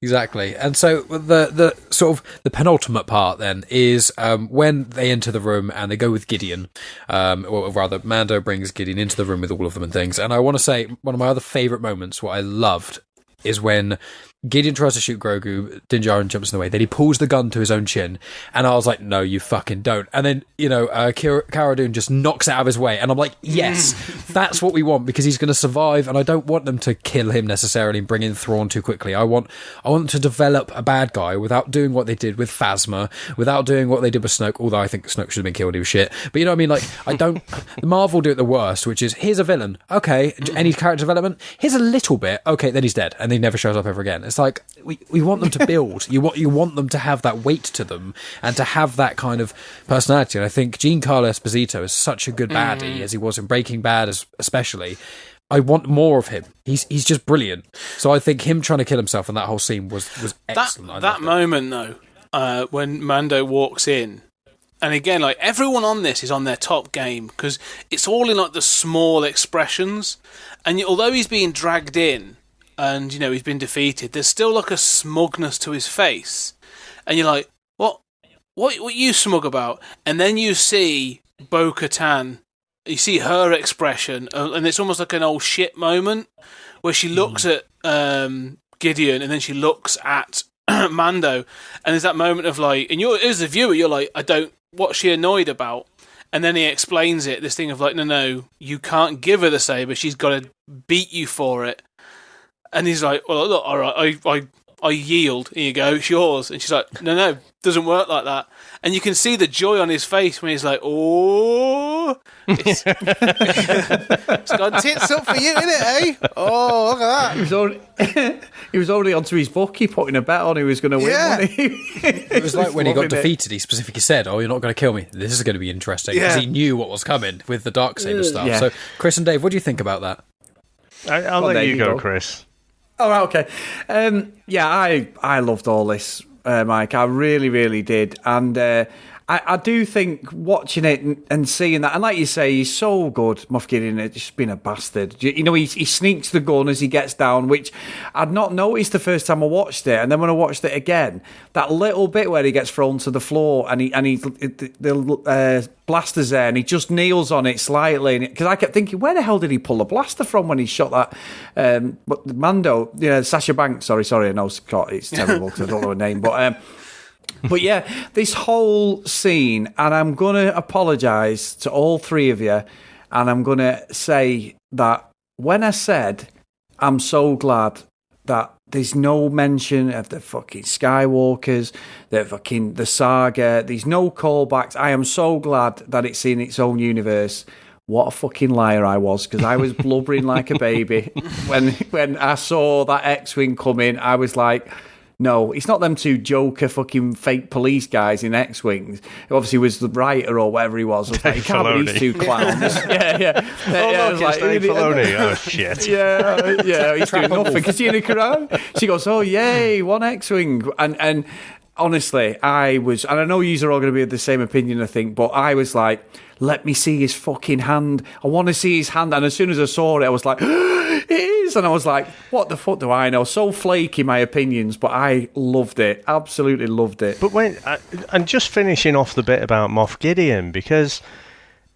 Exactly. And so the sort of the penultimate part then is when they enter the room and they go with Gideon, or rather Mando brings Gideon into the room with all of them and things. And I want to say one of my other favourite moments, what I loved, is when Gideon tries to shoot Grogu, Din Djarin jumps in the way, then he pulls the gun to his own chin, and I was like, no, you fucking don't. And then, Cara Dune just knocks it out of his way, and I'm like, yes, that's what we want, because he's going to survive, and I don't want them to kill him necessarily and bring in Thrawn too quickly. I want them to develop a bad guy without doing what they did with Phasma, without doing what they did with Snoke, although I think Snoke should have been killed, he was shit. But you know what I mean? Like, I don't... Marvel do it the worst, which is, here's a villain, okay, any character development? Here's a little bit, okay, then he's dead, and he never shows up ever again. It's like, we want them to build. You want them to have that weight to them and to have that kind of personality. And I think Giancarlo Esposito is such a good baddie, as he was in Breaking Bad especially. I want more of him. He's just brilliant. So I think him trying to kill himself in that whole scene was excellent. That moment, though, when Mando walks in, and again, like, everyone on this is on their top game, because it's all in, like, the small expressions. And although he's being dragged in, and, he's been defeated, there's still, like, a smugness to his face. And you're like, what are you smug about? And then you see Bo-Katan, you see her expression, and it's almost like an old shit moment, where she looks at Gideon, and then she looks at Mando, and there's that moment of, like, and as a viewer, you're like, what's she annoyed about? And then he explains it, this thing of, like, no, you can't give her the saber, she's got to beat you for it. And he's like, well, look, all right, I yield. Here you go, it's yours. And she's like, no, doesn't work like that. And you can see the joy on his face when he's like, oh, it's got tits up for you, innit, eh? Oh, look at that. He was already onto his book. He putting a bet on who was going to win. Wasn't he? It was like when he got defeated, he specifically said, oh, you're not going to kill me. This is going to be interesting. Because he knew what was coming with the Darksaber stuff. Yeah. So, Chris and Dave, what do you think about that? I'll let you go, Chris. Oh, okay. I loved all this, Mike. I really, really did. And I do think watching it and seeing that, and like you say, he's so good, Moff Gideon, it's just been a bastard. He sneaks the gun as he gets down, which I'd not noticed the first time I watched it. And then when I watched it again, that little bit where he gets thrown to the floor and the blaster's there and he just kneels on it slightly. Because I kept thinking, where the hell did he pull the blaster from when he shot that? But Mando, Sasha Banks, sorry, I know Scott, it's terrible because I don't know her name, but yeah, this whole scene, and I'm going to apologise to all three of you, and I'm going to say that when I said I'm so glad that there's no mention of the fucking Skywalkers, the saga, there's no callbacks, I am so glad that it's in its own universe. What a fucking liar I was, because I was blubbering like a baby. When I saw that X-Wing come in, I was like... No, it's not them two Joker fucking fake police guys in X-Wings. It obviously was the writer or whatever he was. I was like, it can't be these two clowns. yeah. Look, it's Dave Filoni. Oh, shit. Yeah, he's doing nothing. Because she in a crowd. She goes, oh, yay, one X-Wing. And honestly, I was... And I know you are all going to be of the same opinion, I think, but I was like, let me see his fucking hand. I want to see his hand. And as soon as I saw it, I was like... It is, and I was like, what the fuck do I know? So flaky, my opinions, but I loved it. Absolutely loved it. But and just finishing off the bit about Moff Gideon, because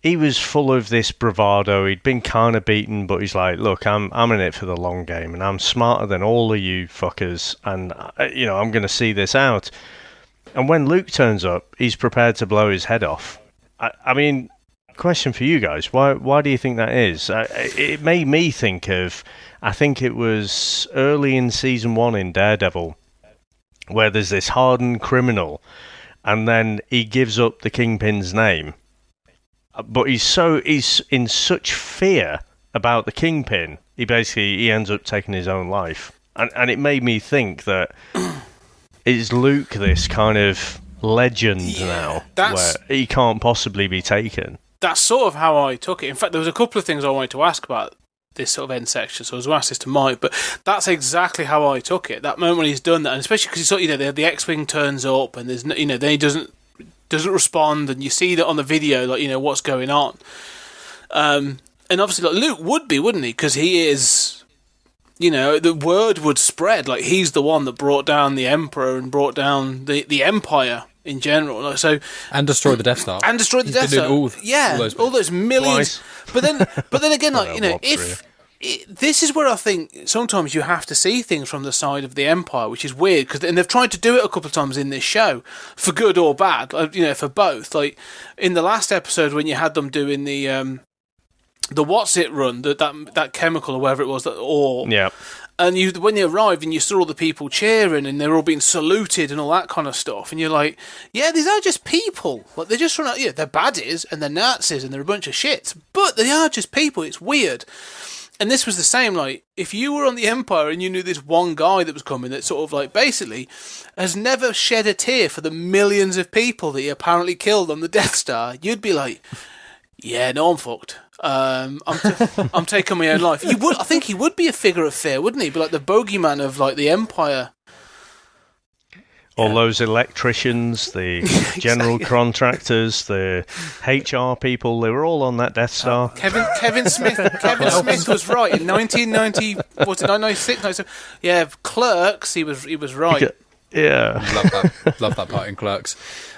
he was full of this bravado. He'd been kind of beaten, but he's like, look, I'm in it for the long game, and I'm smarter than all of you fuckers, and, I'm going to see this out. And when Luke turns up, he's prepared to blow his head off. I mean... Question for you guys: Why do you think that is? It made me think of, I think it was early in season 1 in Daredevil, where there's this hardened criminal, and then he gives up the Kingpin's name, but he's in such fear about the Kingpin, he ends up taking his own life, and it made me think that is Luke this kind of legend now, where he can't possibly be taken. That's sort of how I took it. In fact, there was a couple of things I wanted to ask about this sort of end section, so I was going to ask this to Mike, but that's exactly how I took it. That moment when he's done that, and especially because the X-Wing turns up, and there's then he doesn't respond, and you see that on the video, what's going on. And obviously, Luke would be, wouldn't he? Because he is, the word would spread. Like, he's the one that brought down the Emperor and brought down the Empire in general, and destroyed the Death Star. All those millions. Twice. But then again, this is where I think sometimes you have to see things from the side of the Empire, which is weird, and they've tried to do it a couple of times in this show, for good or bad, for both. Like in the last episode when you had them doing the what's it run, that chemical or whatever it was, that ore. Yeah. And when you arrived and you saw all the people cheering and they're all being saluted and all that kind of stuff, and you're like, yeah, these are just people. Like they're just they're baddies and they're Nazis and they're a bunch of shit, but they are just people. It's weird. And this was the same. Like if you were on the Empire and you knew this one guy that was coming that sort of like basically has never shed a tear for the millions of people that he apparently killed on the Death Star, you'd be like, yeah, no, I'm fucked. I'm taking my own life. I think he would be a figure of fear, wouldn't he? Be like the bogeyman of like the Empire. All those electricians, the general contractors, the HR people, they were all on that Death Star. Kevin Smith was right in 1990. Was it 1996? Yeah, Clerks. He was right. Yeah, love that part in Clerks.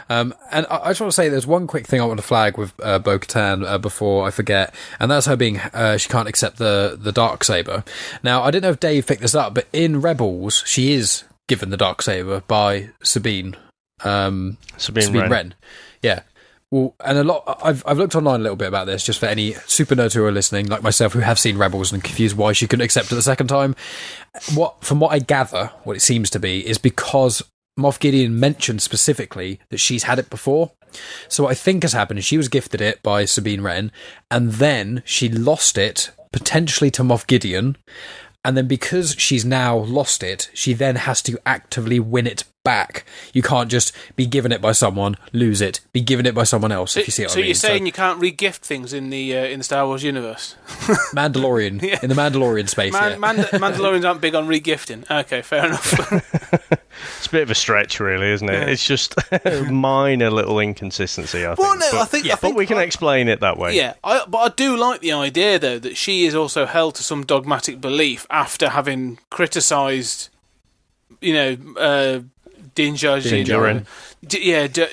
And I just want to say there's one quick thing I want to flag with Bo-Katan before I forget, and that's her being she can't accept the Darksaber. Now I didn't know if Dave picked this up, but in Rebels she is given the Darksaber by Sabine Wren. Yeah. Well, and I've looked online a little bit about this, just for any super nerds who are listening, like myself, who have seen Rebels and confused why she couldn't accept it the second time. From what I gather, what it seems to be is because Moff Gideon mentioned specifically that she's had it before. So what I think has happened is she was gifted it by Sabine Wren, and then she lost it, potentially to Moff Gideon, and then because she's now lost it, she then has to actively win it back. You can't just be given it by someone, lose it, be given it by someone else, if you see what I mean. So you're saying you can't re-gift things in the Star Wars universe? Mandalorian. Yeah. In the Mandalorian space, Mandalorians aren't big on re-gifting. Okay, fair enough. It's a bit of a stretch, really, isn't it? Yeah. It's just a minor little inconsistency, I think. Well, no, I think but we can explain it that way. Yeah, but I do like the idea, though, that she is also held to some dogmatic belief after having criticised, Din Djarin.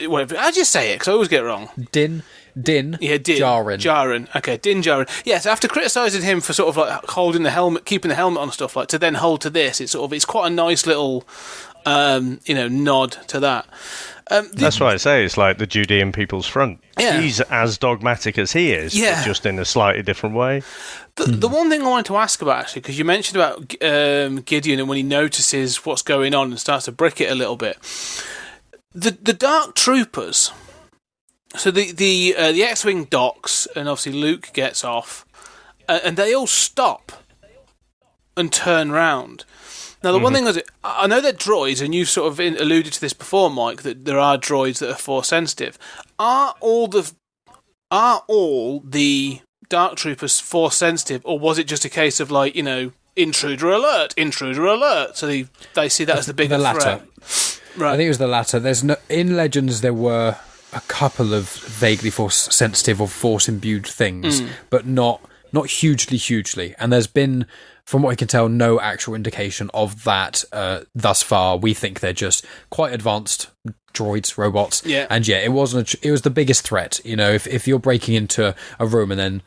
Whatever. How'd you say it? Because I always get it wrong. Din. Yeah, Djarin. Okay, Din Djarin. Yeah, so after criticising him for sort of like holding the helmet, keeping the helmet on and stuff, like to then hold to this, it's quite a nice little, nod to that. That's why I say it's like the Judean People's Front. Yeah. He's as dogmatic as he is, but just in a slightly different way. The one thing I wanted to ask about, actually, because you mentioned about Gideon and when he notices what's going on and starts to brick it a little bit. The Dark Troopers, so the X-Wing docks, and obviously Luke gets off, and they all stop and turn round. Now, the one thing is, I know they're droids, and you've sort of alluded to this before, Mike, that there are droids that are force sensitive. Are all the Dark Troopers force sensitive, or was it just a case of like, intruder alert? So they see that as the bigger threat. Right. I think it was the latter. In Legends there were a couple of vaguely force sensitive or force imbued things, but not hugely. And there's been, from what I can tell, no actual indication of that thus far. We think they're just quite advanced droids, robots. Yeah. And yeah, it was the biggest threat. If you're breaking into a room and then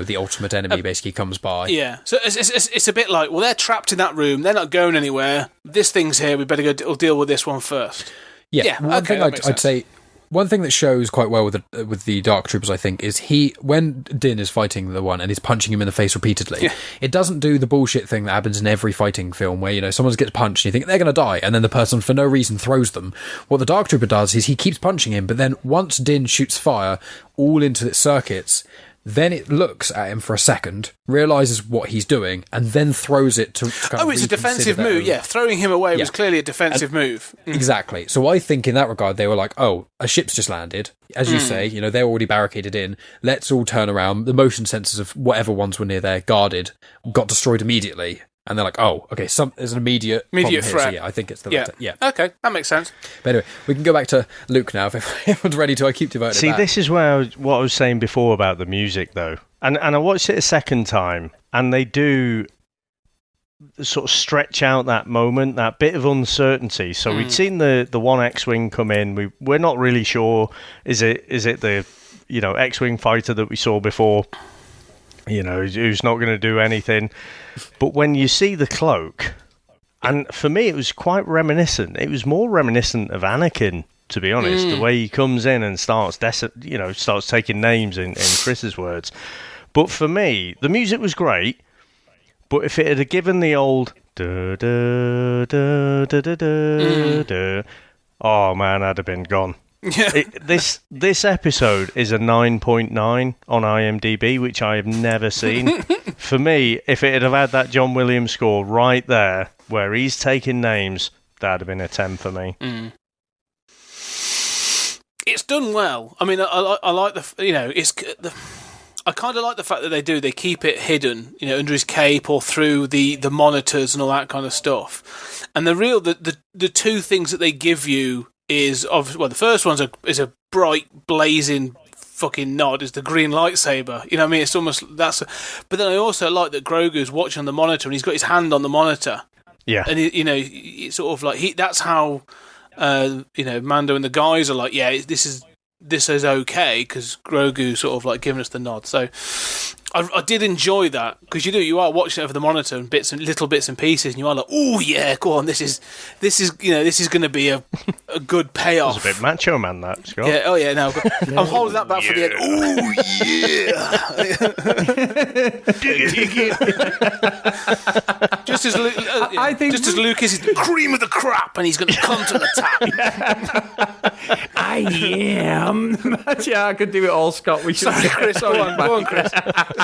the ultimate enemy basically comes by. Yeah. So it's a bit like, well, they're trapped in that room. They're not going anywhere. This thing's here. We better go deal with this one first. Yeah. One thing I'd say. One thing that shows quite well with the Dark Troopers, I think, is when Din is fighting the one and he's punching him in the face repeatedly, it doesn't do the bullshit thing that happens in every fighting film where, someone gets punched and you think they're going to die, and then the person for no reason throws them. What the Dark Trooper does is he keeps punching him, but then once Din shoots fire all into its circuits, then it looks at him for a second, realises what he's doing, and then throws it to kind of it's a defensive move, yeah. Throwing him away was clearly a defensive move. Exactly. So I think in that regard, they were like, oh, a ship's just landed. As you say, they're already barricaded in. Let's all turn around. The motion sensors of whatever ones were near there, guarded, got destroyed immediately. And they're like, oh, okay, there's an immediate threat. Here, so yeah, I think it's the latter. Yeah. Okay, that makes sense. But anyway, we can go back to Luke now if everyone's ready to. I keep devoting See, this is what I was saying before about the music, though. And I watched it a second time, and they do sort of stretch out that moment, that bit of uncertainty. So we'd seen the one X-Wing come in. We're not really sure, is it the X-Wing fighter that we saw before? who's not going to do anything. But when you see the cloak, and for me, it was quite reminiscent. It was more reminiscent of Anakin, to be honest. The way he comes in and starts taking names in Chris's words. But for me, the music was great. But if it had given the old da da da da da da da, oh man, I'd have been gone. Yeah. This episode is a 9.9 on IMDb, which I have never seen. For me, if it had had that John Williams score right there, where he's taking names, that'd have been a 10 for me. It's done well. I mean, I like I kind of like the fact that they keep it hidden, under his cape or through the monitors and all that kind of stuff. And the two things that they give you is the first one is a bright blazing fucking nod, is the green lightsaber. You know what I mean? It's almost but then I also like that Grogu's watching on the monitor and he's got his hand on the monitor. Yeah, and it's sort of like that's how Mando and the guys are like, yeah, this is okay because Grogu sort of like giving us the nod. So I did enjoy that because you are watching it over the monitor and little bits and pieces, and you are like, oh yeah, go on, this is going to be a good payoff. It's a bit Macho Man, that, Scott. Yeah, oh yeah, no, I'm holding that back for the end. Oh yeah, just as Luke is the cream of the crop, and he's going to come to the top. I am. Yeah, I could do it all, Scott. Sorry, Chris. Go on, Chris.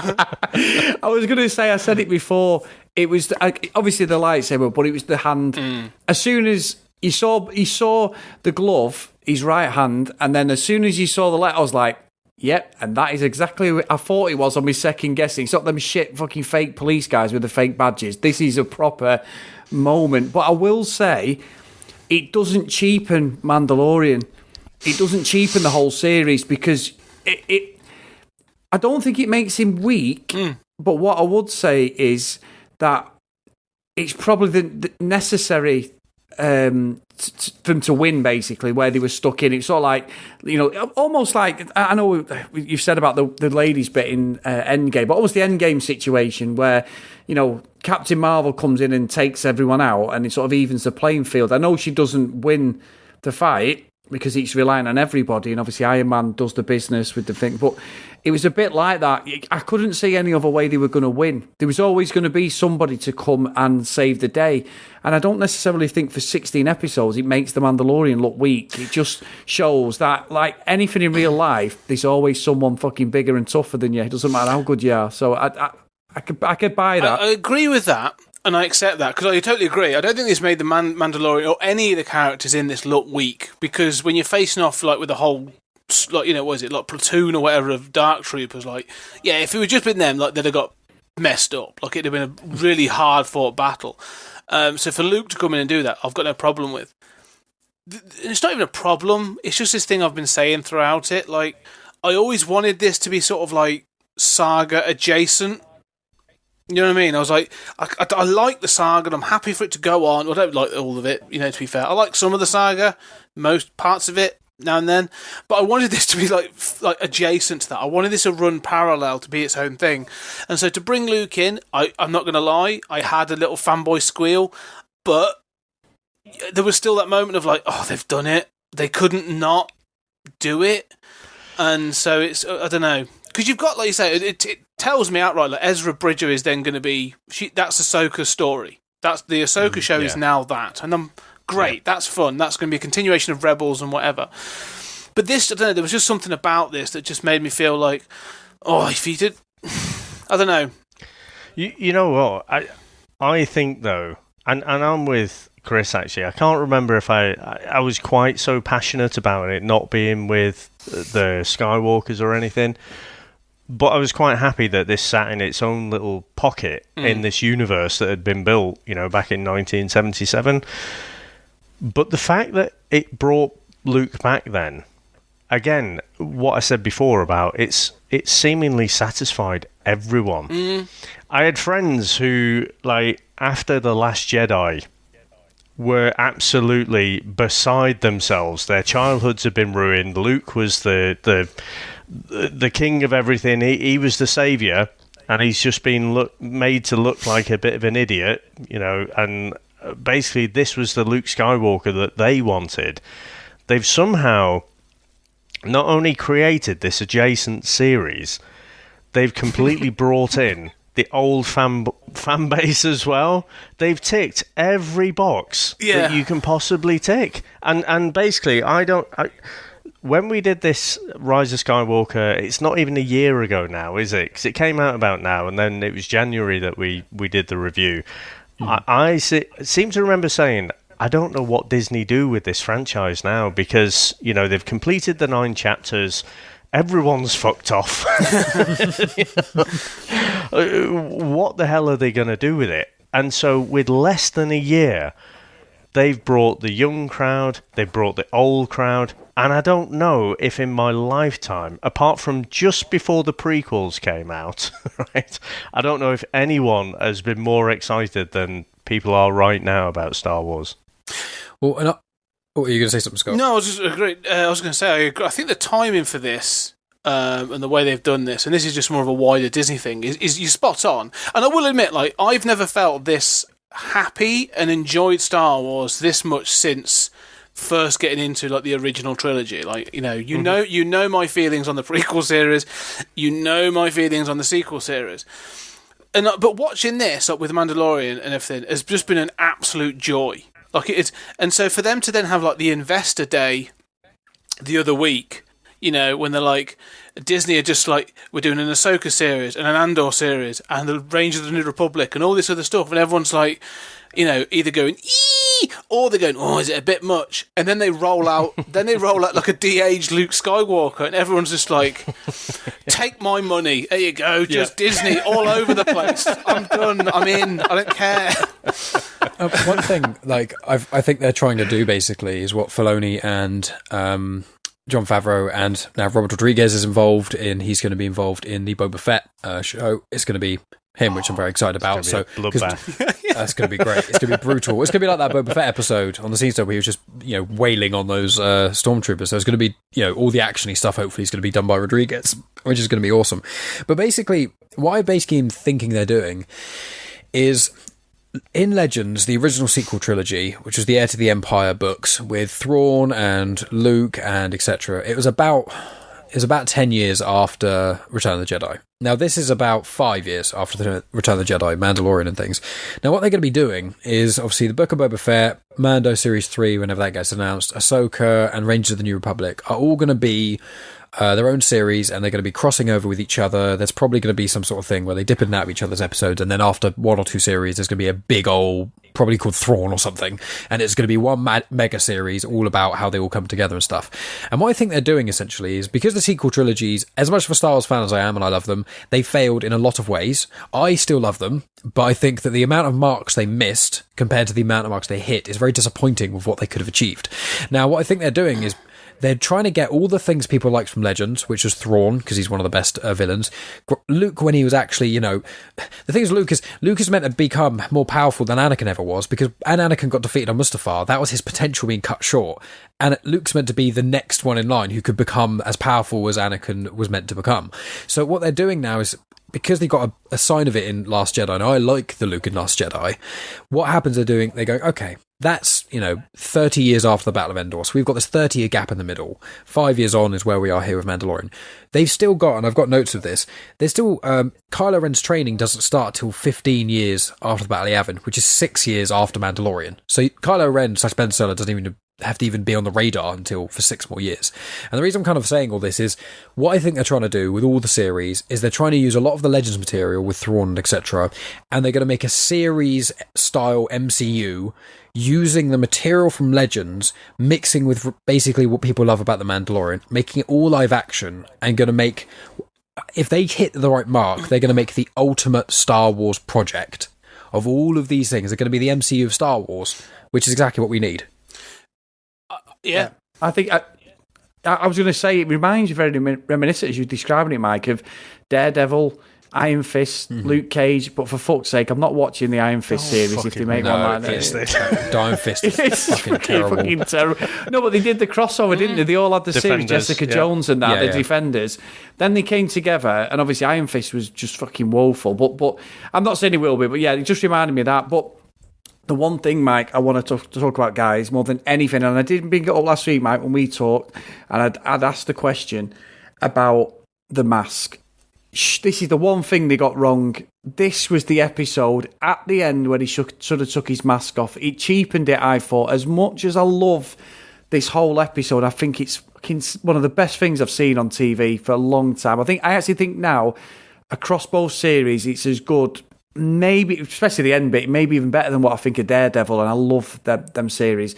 I was going to say, I said it before, it was obviously the lightsaber, but it was the hand. As soon as he saw the glove, his right hand, and then as soon as you saw the light, I was like, yep, and that is exactly what I thought it was on my second guessing. It's not them shit fucking fake police guys with the fake badges. This is a proper moment. But I will say, it doesn't cheapen Mandalorian. It doesn't cheapen the whole series because I don't think it makes him weak, but what I would say is that it's probably the necessary for them to win, basically, where they were stuck in. It's sort of like, almost like, I know you've said about the ladies bit in Endgame, but almost the Endgame situation where, Captain Marvel comes in and takes everyone out and it sort of evens the playing field. I know she doesn't win the fight because he's relying on everybody, and obviously Iron Man does the business with the thing, but it was a bit like that. I couldn't see any other way they were going to win. There was always going to be somebody to come and save the day, and I don't necessarily think for 16 episodes it makes the Mandalorian look weak. It just shows that, like anything in real life, there's always someone fucking bigger and tougher than you. It doesn't matter how good you are. So I could buy that. I agree with that. And I accept that, because I totally agree. I don't think this made the Mandalorian or any of the characters in this look weak, because when you're facing off like with the whole, like, what is it, like platoon or whatever of Dark Troopers, like, yeah, if it would just been them, like, they'd have got messed up. Like, it'd have been a really hard fought battle. So for Luke to come in and do that, I've got no problem with. It's not even a problem. It's just this thing I've been saying throughout it. Like, I always wanted this to be sort of like saga adjacent. You know what I mean? I was like, I like the saga and I'm happy for it to go on. I don't like all of it, to be fair. I like some of the saga, most parts of it, now and then. But I wanted this to be like adjacent to that. I wanted this to run parallel, to be its own thing. And so to bring Luke in, I'm not going to lie, I had a little fanboy squeal. But there was still that moment of like, oh, they've done it. They couldn't not do it. And so it's, I don't know. Because you've got, like you say, it tells me outright, like Ezra Bridger is then going to be, that's Ahsoka's story. That's the Ahsoka show is now that. And I'm great, that's fun. That's going to be a continuation of Rebels and whatever. But this, I don't know, there was just something about this that just made me feel like, oh, if he did, I don't know. You know what? I think, though, and I'm with Chris, actually. I can't remember if I was quite so passionate about it not being with the Skywalkers or anything. But I was quite happy that this sat in its own little pocket in this universe that had been built, back in 1977. But the fact that it brought Luke back then, again, what I said before about it seemingly satisfied everyone. I had friends who, like, after The Last Jedi, were absolutely beside themselves. Their childhoods had been ruined. Luke was the king of everything. He was the saviour, and he's just been made to look like a bit of an idiot, and basically this was the Luke Skywalker that they wanted. They've somehow not only created this adjacent series, they've completely brought in the old fan base as well. They've ticked every box that you can possibly tick. And basically, when we did this Rise of Skywalker, it's not even a year ago now, is it? Because it came out about now, and then it was January that we did the review. I seem to remember saying, I don't know what Disney do with this franchise now, because, they've completed the 9 chapters. Everyone's fucked off. What the hell are they going to do with it? And so with less than a year, they've brought the young crowd, they've brought the old crowd, and I don't know if in my lifetime, apart from just before the prequels came out, right, I don't know if anyone has been more excited than people are right now about Star Wars. Well, and what were you going to say something, Scott? No, I was going to say, I think the timing for this and the way they've done this, and this is just more of a wider Disney thing, is you're spot on. And I will admit, I've never felt this happy and enjoyed Star Wars this much since first getting into the original trilogy. You know my feelings on the prequel series, you know my feelings on the sequel series. But watching this with Mandalorian and everything has just been an absolute joy. And so for them to then have the Investor Day the other week, when they're like, Disney are just we're doing an Ahsoka series and an Andor series and the Rangers of the New Republic and all this other stuff, and everyone's either going eee or they're going, oh, is it a bit much? And then they roll out a de-aged Luke Skywalker, and everyone's just take my money, there you go, just Disney all over the place. I'm done, I'm in, I don't care. One thing I think they're trying to do basically is what Filoni and Jon Favreau and now Robert Rodriguez is involved in. He's going to be involved in the Boba Fett show. It's going to be him, which I'm very excited about. So that's going to be great. It's going to be brutal. It's going to be like that Boba Fett episode on the Scene Store where he was just wailing on those stormtroopers. So it's going to be all the actiony stuff. Hopefully, is going to be done by Rodriguez, which is going to be awesome. But basically, what I basically am thinking they're doing is, in Legends, the original sequel trilogy, which was the Heir to the Empire books with Thrawn and Luke and etc., it was about 10 years after Return of the Jedi. Now, this is about 5 years after the Return of the Jedi, Mandalorian and things. Now, what they're going to be doing is, obviously, the Book of Boba Fett, Mando Series 3, whenever that gets announced, Ahsoka and Rangers of the New Republic are all going to be their own series, and they're going to be crossing over with each other. There's probably going to be some sort of thing where they dip in and out of each other's episodes, and then after 1 or 2 series, there's going to be a big old, probably called Thrawn or something, and it's going to be one mega series all about how they all come together and stuff. And what I think they're doing essentially is, because the sequel trilogies, as much of a Star Wars fan as I am, and I love them, they failed in a lot of ways. I still love them, but I think that the amount of marks they missed compared to the amount of marks they hit is very disappointing with what they could have achieved. Now, what I think they're doing is, they're trying to get all the things people liked from Legends, which was Thrawn, because he's one of the best villains. Luke, when he was actually, the thing is, Luke is meant to become more powerful than Anakin ever was, because Anakin got defeated on Mustafar. That was his potential being cut short. And Luke's meant to be the next one in line who could become as powerful as Anakin was meant to become. So what they're doing now is, because they got a sign of it in Last Jedi, and I like the Luke in Last Jedi, what happens they're going, okay, that's, 30 years after the Battle of Endor, so we've got this 30-year gap in the middle. 5 years on is where we are here with Mandalorian. They've still got, and I've got notes of this, there's still, Kylo Ren's training doesn't start till 15 years after the Battle of Yavin, which is 6 years after Mandalorian. So Kylo Ren / Ben Solo doesn't even have to even be on the radar until for 6 more years. And the reason I'm kind of saying all this is, what I think they're trying to do with all the series is they're trying to use a lot of the Legends material with Thrawn and etc., and they're going to make a series style MCU using the material from Legends, mixing with basically what people love about the Mandalorian, making it all live action, and going to make, if they hit the right mark, they're going to make the ultimate Star Wars project of all of these things. They're going to be the MCU of Star Wars, which is exactly what we need. Yeah. I think I was going to say, it reminds you very reminiscent, as you're describing it, Mike, of Daredevil Iron Fist, Luke Cage, but for fuck's sake, I'm not watching the Iron Fist series if they make one like that. Iron Fist is fucking terrible. No, but they did the crossover, didn't they? They all had the series, Defenders, Jessica Jones and that, Yeah, the Defenders. Then they came together, and obviously Iron Fist was just fucking woeful. But I'm not saying it will be, but yeah, it just reminded me of that. But the one thing, Mike, I want to talk about, guys, more than anything, and I did bring it up last week, Mike, when we talked, and I'd asked the question about the mask. This is the one thing they got wrong. This was the episode at the end when he sort of took his mask off. It cheapened it, I thought. As much as I love this whole episode, I think it's one of the best things I've seen on TV for a long time. I actually think now, across both series, it's as good, maybe, especially the end bit, maybe even better than what I think of Daredevil, and I love them series.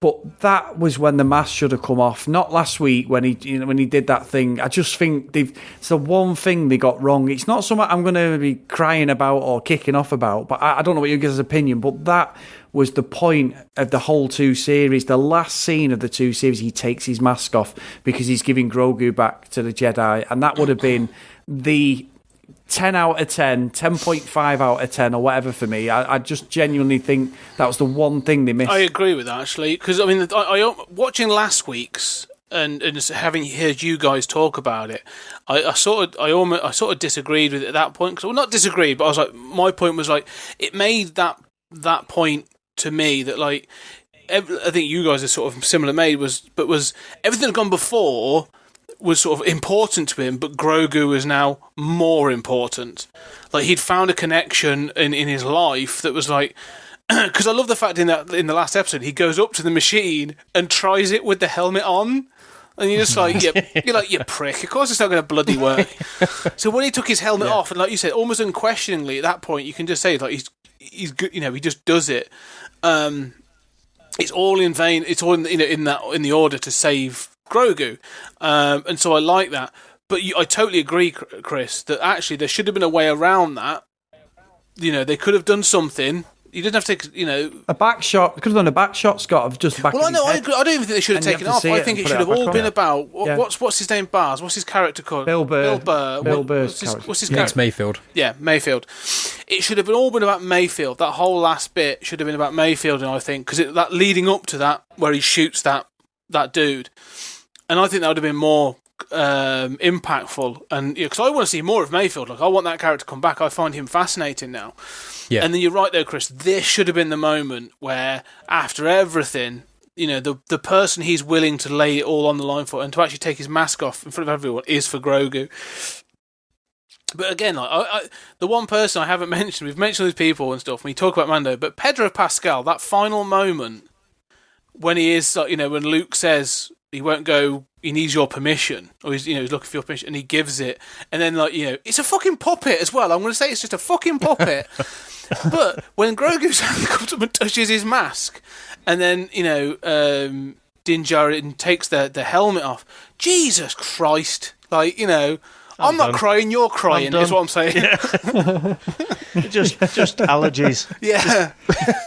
But that was when the mask should have come off, not last week when he did that thing. I just think it's the one thing they got wrong. It's not something I'm going to be crying about or kicking off about, but I don't know what you guys' opinion, but that was the point of the whole 2 series. The last scene of the 2 series, he takes his mask off because he's giving Grogu back to the Jedi, and that would have been the 10 out of 10, 10.5 out of 10 or whatever for me. I just genuinely think that was the one thing they missed. I agree with that, actually, because I mean, I watching last week's and having heard you guys talk about it, I sort of disagreed with it at that point. Well, not disagreed, but I was like, my point was like, it made that point to me that like, I think you guys are sort of similar made was everything that had gone before was sort of important to him, but Grogu was now more important. Like, he'd found a connection in his life that was like, because I love the fact in the last episode he goes up to the machine and tries it with the helmet on, and you're just like, you're like, you prick. Of course it's not going to bloody work. So when he took his helmet off, and like you said, almost unquestioningly at that point, you can just say like he's good. You know, he just does it. It's all in vain. It's all in the order to save Grogu, and so I like that. But I totally agree, Chris, that actually there should have been a way around that. You know, they could have done something. You didn't have to, a back shot. Could have done a back shot, Scott, of just the back. Well, of his I head, agree. I don't even think they should have taken it off. I think it should have all been about what's his name? Bars. What's his character called? Bill Burr. Bill Burr's what's his character? It's Mayfield. Yeah, Mayfield. It should have all been about Mayfield. That whole last bit should have been about Mayfield, and I think because that leading up to that, where he shoots that dude, and I think that would have been more impactful. And because I want to see more of Mayfield. Like, I want that character to come back. I find him fascinating now. Yeah. And then you're right though, Chris. This should have been the moment where, after everything, the person he's willing to lay it all on the line for and to actually take his mask off in front of everyone is for Grogu. But again, like the one person I haven't mentioned, we've mentioned these people and stuff when we talk about Mando, but Pedro Pascal, that final moment when he is, when Luke says he won't go, he needs your permission, or he's looking for your permission, and he gives it, and then it's a fucking puppet as well. I'm going to say it's just a fucking puppet. But when Grogu comes up and touches his mask, and then Din Djarin takes the helmet off, Jesus Christ! I'm not crying, you're crying, is what I'm saying. Yeah. just allergies. Yeah.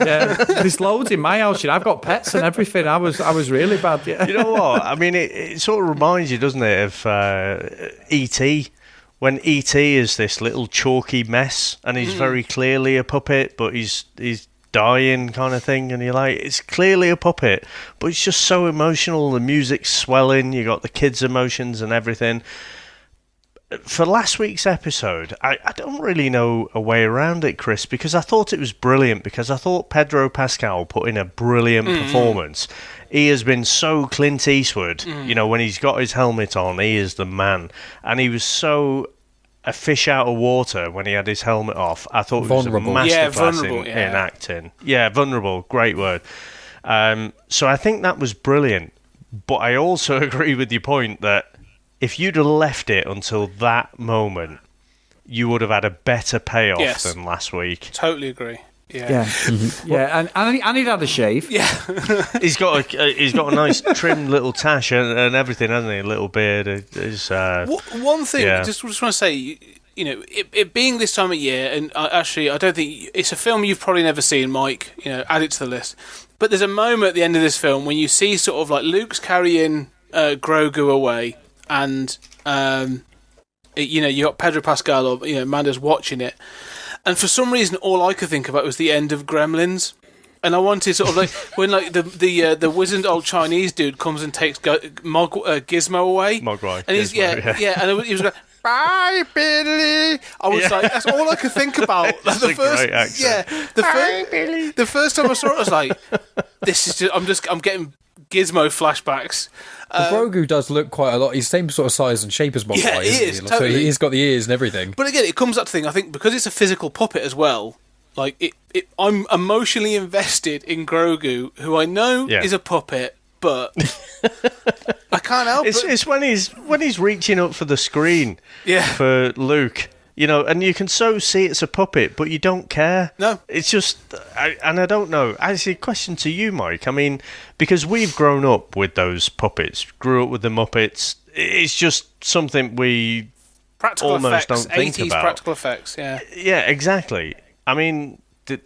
Yeah. There's loads in my house. I've got pets and everything. I was really bad. Yeah. You know what? I mean, it sort of reminds you, doesn't it, of E.T., when E.T. is this little chalky mess, and he's very clearly a puppet, but he's dying kind of thing, and you're like, it's clearly a puppet, but it's just so emotional. The music's swelling. You got the kids' emotions and everything. For last week's episode, I don't really know a way around it, Chris, because I thought it was brilliant, because I thought Pedro Pascal put in a brilliant performance. He has been so Clint Eastwood, when he's got his helmet on, he is the man. And he was so a fish out of water when he had his helmet off. I thought vulnerable. It was a masterclass in acting. Yeah, vulnerable, great word. So I think that was brilliant. But I also agree with your point that if you'd have left it until that moment, you would have had a better payoff than last week. Totally agree. Yeah. Yeah. Yeah, and he'd had a shave. Yeah. he's got a nice trimmed little tash and everything, hasn't he? A little beard. One thing, I just want to say, it being this time of year, and actually, I don't think it's a film you've probably never seen, Mike. Add it to the list. But there's a moment at the end of this film when you see sort of like Luke's carrying Grogu away. And you got Pedro Pascal or Amanda's watching it, and for some reason all I could think about was the end of Gremlins. And I wanted sort of like when like the wizened old Chinese dude comes and takes Gizmo away, Mogwai, and he's Gizmo, and he was going, "Bye, Billy." I was like, that's all I could think about. Like, Great accent. The first time I saw it, I was like, "This is I'm getting Gizmo flashbacks." Grogu does look quite a lot. He's the same sort of size and shape as Mogwai. Yeah, he is, So totally. he's got the ears and everything. But again, it comes up to thing. I think because it's a physical puppet as well. Like I'm emotionally invested in Grogu, who I know is a puppet, but I can't help it. It's when he's reaching up for the screen for Luke, and you can so see it's a puppet, but you don't care. No. It's just, I don't know. Actually, question to you, Mike. I mean, because we've grown up with those puppets, grew up with the Muppets. It's just something we Practical almost effects, don't think 80s about. practical effects, yeah. Yeah, exactly. I mean,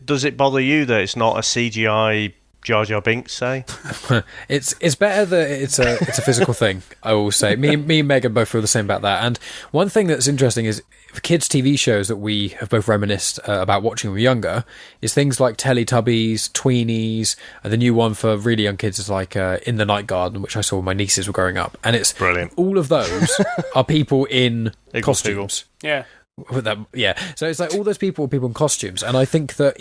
does it bother you that it's not a CGI Jar Jar Binks, say? It's better that it's a physical thing, I will say. Me and Megan both feel the same about that. And one thing that's interesting is for kids' TV shows that we have both reminisced about watching when we were younger is things like Teletubbies, Tweenies, and the new one for really young kids is like In the Night Garden, which I saw when my nieces were growing up. And it's brilliant. All of those are people in costumes. Yeah. So it's like all those people in costumes, and I think that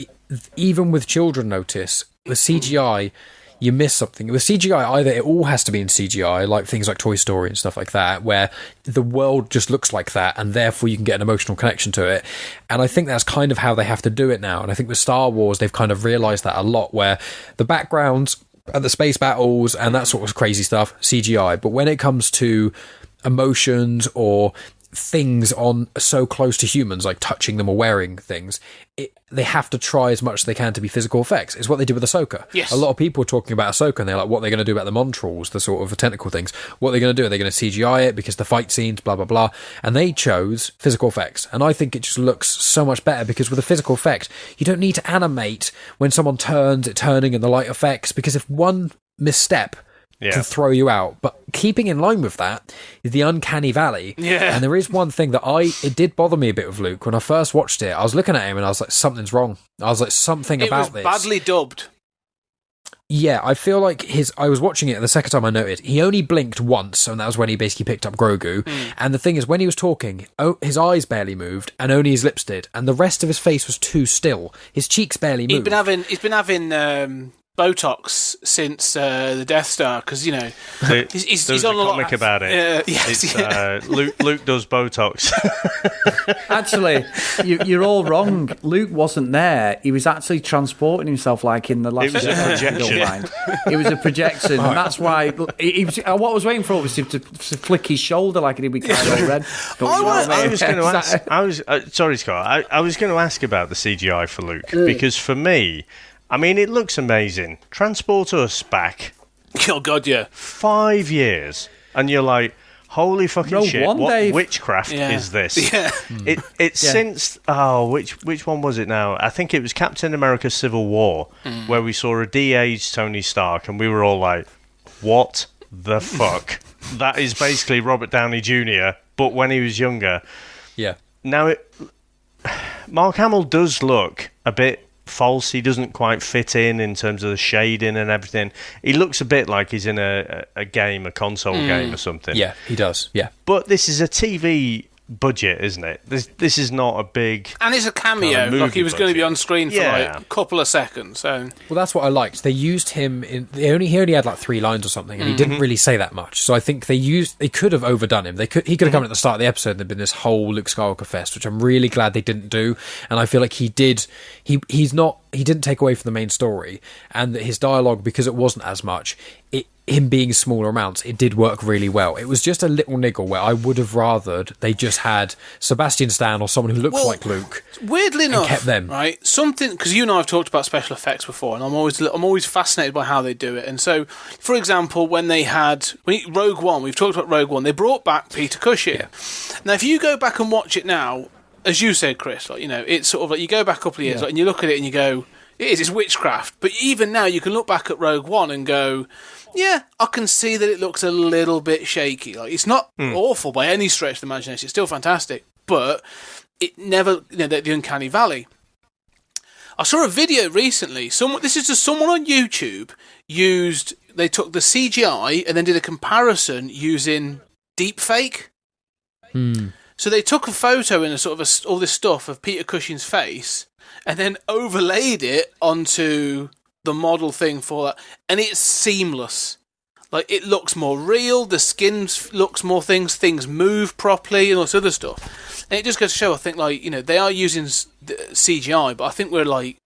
even with children notice, with CGI, you miss something. With CGI, either it all has to be in CGI, like things like Toy Story and stuff like that, where the world just looks like that, and therefore you can get an emotional connection to it. And I think that's kind of how they have to do it now. And I think with Star Wars, they've kind of realised that a lot, where the backgrounds and the space battles and that sort of crazy stuff, CGI. But when it comes to emotions or things on so close to humans, like touching them or wearing things, they have to try as much as they can to be physical effects. It's what they did with Ahsoka. Yes. A lot of people are talking about Ahsoka and they're like, what are they going to do about the Montrals, the sort of technical things? What are they going to do? Are they going to CGI it because the fight scenes, blah, blah, blah? And they chose physical effects. And I think it just looks so much better because with a physical effect, you don't need to animate when someone turns, it turning and the light effects, because if one misstep can throw you out. But keeping in line with that is the uncanny valley. Yeah. And there is one thing that it did bother me a bit with Luke. When I first watched it, I was looking at him and I was like, something's wrong. I was like, something about this. It was badly dubbed. Yeah, I feel like I was watching it the second time I noted, he only blinked once, and that was when he basically picked up Grogu. And the thing is, when he was talking, his eyes barely moved, and only his lips did, and the rest of his face was too still. His cheeks barely moved. He's been having Botox since the Death Star, because he's on a comic about it. Luke does Botox. Actually, you're all wrong. Luke wasn't there. He was actually transporting himself, like in the last. It was a projection. It was a projection, and that's why he was. What I was waiting for was to flick his shoulder like he did with Kylo Ren. I was going to ask. Sorry, Scott. I was going to ask about the CGI for Luke because for me, I mean, it looks amazing. Transport us back. Oh, God, yeah. 5 years. And you're like, holy fucking shit, what witchcraft is this? Yeah. It's since, which one was it now? I think it was Captain America Civil War, where we saw a de-aged Tony Stark, and we were all like, what the fuck? That is basically Robert Downey Jr., but when he was younger. Yeah. Now, Mark Hamill does look a bit false. He doesn't quite fit in terms of the shading and everything. He looks a bit like he's in a game, a console game or something. Yeah, he does. Yeah. But this is a TV budget, isn't it? This is not a big... And it's a cameo, like he was going to be on screen for like a couple of seconds. So. Well, that's what I liked. They used him in... He only had like 3 lines or something, and he didn't really say that much. So I think they could have overdone him. He could have come at the start of the episode and there'd been this whole Luke Skywalker fest, which I'm really glad they didn't do. And I feel like he did... He didn't take away from the main story, and that his dialogue, because it wasn't as much, him being smaller amounts, it did work really well. It was just a little niggle where I would have rathered they just had Sebastian Stan or someone who looks like Luke. Weirdly enough, kept them right. Something, because you and I have talked about special effects before, and I'm always fascinated by how they do it. And so, for example, when Rogue One, we've talked about Rogue One, they brought back Peter Cushing. Yeah. Now, if you go back and watch it now, as you said, Chris, like, it's sort of like you go back a couple of years and you look at it and you go, It is. It's witchcraft. But even now, you can look back at Rogue One and go, yeah, I can see that it looks a little bit shaky. Like, it's not awful by any stretch of the imagination. It's still fantastic. But it never, the Uncanny Valley. I saw a video recently. This is just someone on YouTube they took the CGI and then did a comparison using deepfake. So they took a photo in a sort of all this stuff of Peter Cushing's face and then overlaid it onto the model thing for that, and it's seamless. Like, it looks more real, the skin looks more things move properly, and all this other stuff. And it just goes to show, I think, like, they are using CGI, but I think we're like,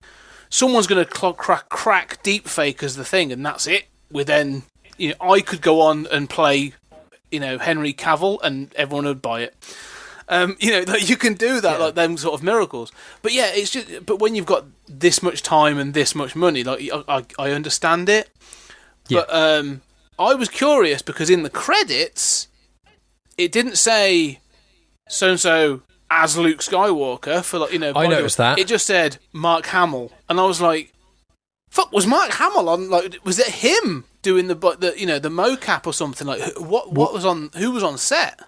someone's going to crack deepfake as the thing, and that's it. We then, I could go on and play, Henry Cavill, and everyone would buy it. Like, you can do that, like them sort of miracles. But yeah, it's just. But when you've got this much time and this much money, like, I understand it. Yeah. But I was curious because in the credits, it didn't say so and so as Luke Skywalker for, like, I noticed that. It just said Mark Hamill, and I was like, "Fuck, was Mark Hamill on? Like, was it him doing the mocap or something? Like, what was on? Who was on set?"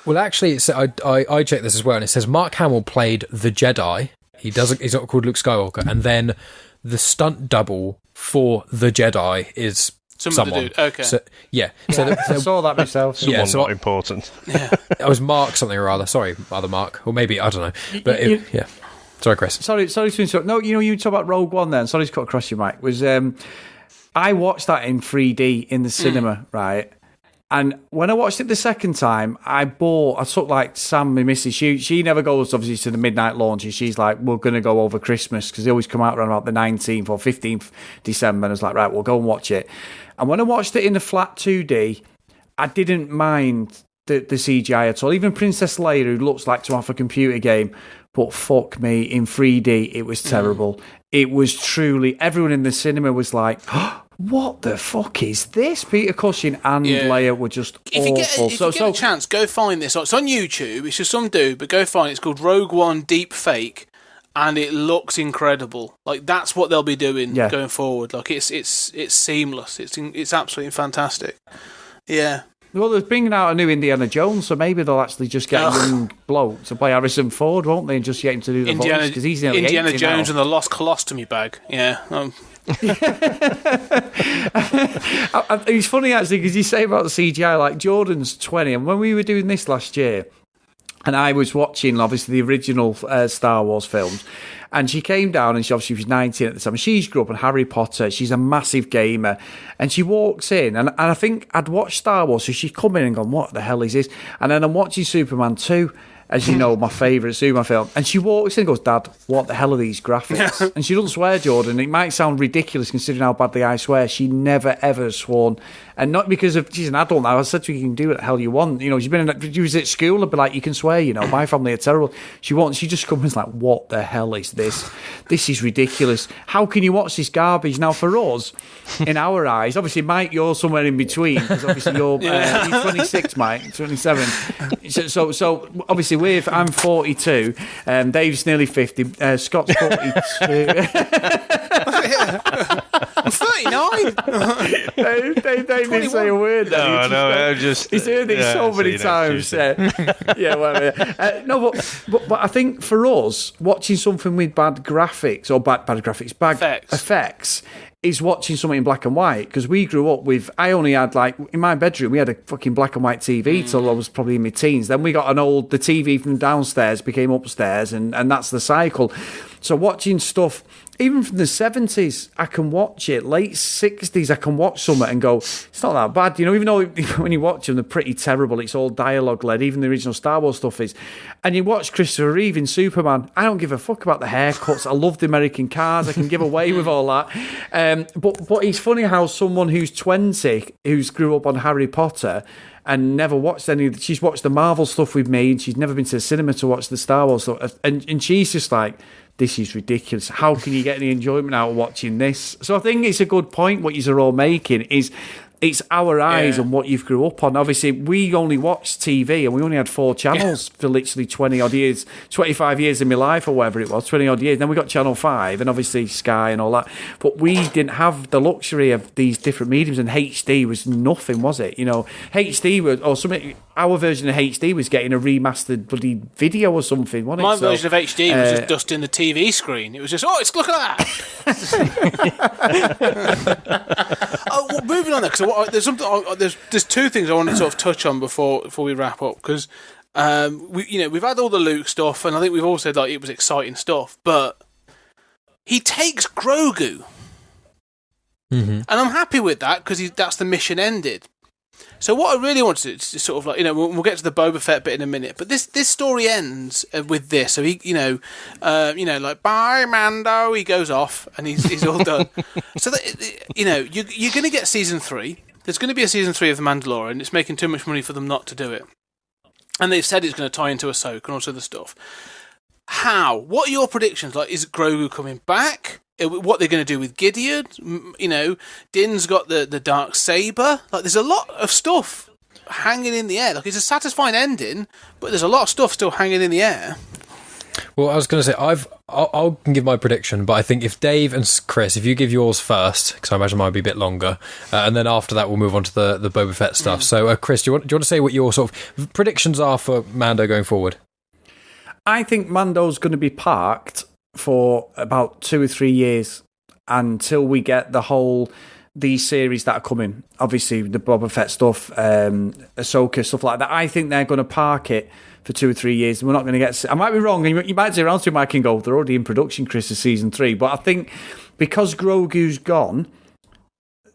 Well, actually, I checked this as well, and it says Mark Hamill played the Jedi. He's not called Luke Skywalker, and then the stunt double for the Jedi is someone. Okay. So, yeah. I saw that myself. Someone not important. Yeah. It was Mark something or other. Sorry, other Mark, or maybe I don't know. But yeah. Sorry, Chris. Sorry to interrupt. No, you talk about Rogue One then. Sorry to cut across your mic. I watched that in 3D in the cinema, right? And when I watched it the second time, I took, like, Sam, my missus, she never goes, obviously, to the midnight launches. She's like, we're going to go over Christmas, because they always come out around about the 19th or 15th December. And I was like, right, we'll go and watch it. And when I watched it in the flat 2D, I didn't mind the CGI at all. Even Princess Leia, who looks like to have a computer game, but fuck me, in 3D, it was terrible. It was truly, everyone in the cinema was like, what the fuck is this? Peter Cushing and Leia were just awful. If you get a chance, go find this. It's on YouTube. It's just some dude, but go find it. It's called Rogue One Deep Fake, and it looks incredible. Like, that's what they'll be doing going forward. Like, it's seamless. It's absolutely fantastic. Yeah. Well, they're bringing out a new Indiana Jones, so maybe they'll actually just get a young bloke to play Harrison Ford, won't they? And just get him to do the voice, because he's nearly Indiana 80 Jones now. and the Lost Colostomy Bag. Yeah. It's funny, actually, because you say about the CGI, like, Jordan's 20, and when we were doing this last year, and I was watching, obviously, the original Star Wars films, and she came down, and she was 19 at the time. She's grew up on Harry Potter. She's a massive gamer. And she walks in, and I think I'd watched Star Wars, so she'd come in and gone, what the hell is this? And then I'm watching Superman 2, as you know, my favourite Superman film. And she walks in and goes, Dad, what the hell are these graphics? And she doesn't swear, Jordan. It might sound ridiculous considering how badly I swear. She never, ever sworn. And not because she's an adult now. I said to her, you can do what the hell you want. She was at school, I'd be like, you can swear, my family are terrible. She just comes like, what the hell is this? This is ridiculous. How can you watch this garbage? Now, for us, in our eyes, obviously, Mike, you're somewhere in between, because obviously you're 26, Mike, 27. So obviously, I'm 42, Dave's nearly 50, Scott's 42. I'm 39. Dave didn't say a word. He's heard it so many times. No, but I think for us, watching something with bad graphics or bad effects is watching something in black and white, because we grew up with, I only had, like, in my bedroom, we had a fucking black and white TV till I was probably in my teens. Then we got the TV from downstairs became upstairs, and that's the cycle. So watching stuff, even from the 70s, I can watch it. Late 60s, I can watch something and go, it's not that bad. Even though when you watch them, they're pretty terrible. It's all dialogue-led. Even the original Star Wars stuff is. And you watch Christopher Reeve in Superman. I don't give a fuck about the haircuts. I love the American cars. I can give away with all that. But it's funny how someone who's 20, who's grew up on Harry Potter and never watched she's watched the Marvel stuff with me, and she's never been to the cinema to watch the Star Wars stuff. And she's just like, this is ridiculous. How can you get any enjoyment out of watching this? So I think it's a good point what you're all making is it's our eyes and what you've grew up on. Obviously, we only watched TV and we only had 4 channels for literally 20-odd years, 25 years in my life or whatever it was, 20-odd years. Then we got Channel 5 and obviously Sky and all that. But we didn't have the luxury of these different mediums, and HD was nothing, was it? You know, HD was, or something, our version of HD was getting a remastered bloody video or something, wasn't it? My version of HD was just dusting the TV screen. It was just, look at that! Well, moving on there, because there's 2 things I want to sort of touch on before we wrap up, because we've had all the Luke stuff, and I think we've all said it was exciting stuff, but he takes Grogu, and I'm happy with that because that's the mission ended. So what I really want to do is just sort of we'll get to the Boba Fett bit in a minute, but this story ends with this. So he, bye Mando, he goes off and he's all done. So that, you're going to get season 3. There's going to be a season 3 of The Mandalorian. It's making too much money for them not to do it, and they've said it's going to tie into Ahsoka and all this other stuff. How? What are your predictions? Is Grogu coming back? What they're going to do with Gideon? Din's got the dark saber. There's a lot of stuff hanging in the air. It's a satisfying ending, but there's a lot of stuff still hanging in the air. Well, I was going to say I'll give my prediction, but I think if Dave and Chris, if you give yours first, because I imagine mine might be a bit longer, and then after that we'll move on to the Boba Fett stuff. So, Chris, do you want to say what your sort of predictions are for Mando going forward? I think Mando's going to be parked for about 2 or 3 years until we get these series that are coming. Obviously, the Boba Fett stuff, Ahsoka, stuff like that. I think they're going to park it for 2 or 3 years. And we're not going to get... I might be wrong. You might say around to Mike and go, they're already in production, Chris, of season 3. But I think because Grogu's gone,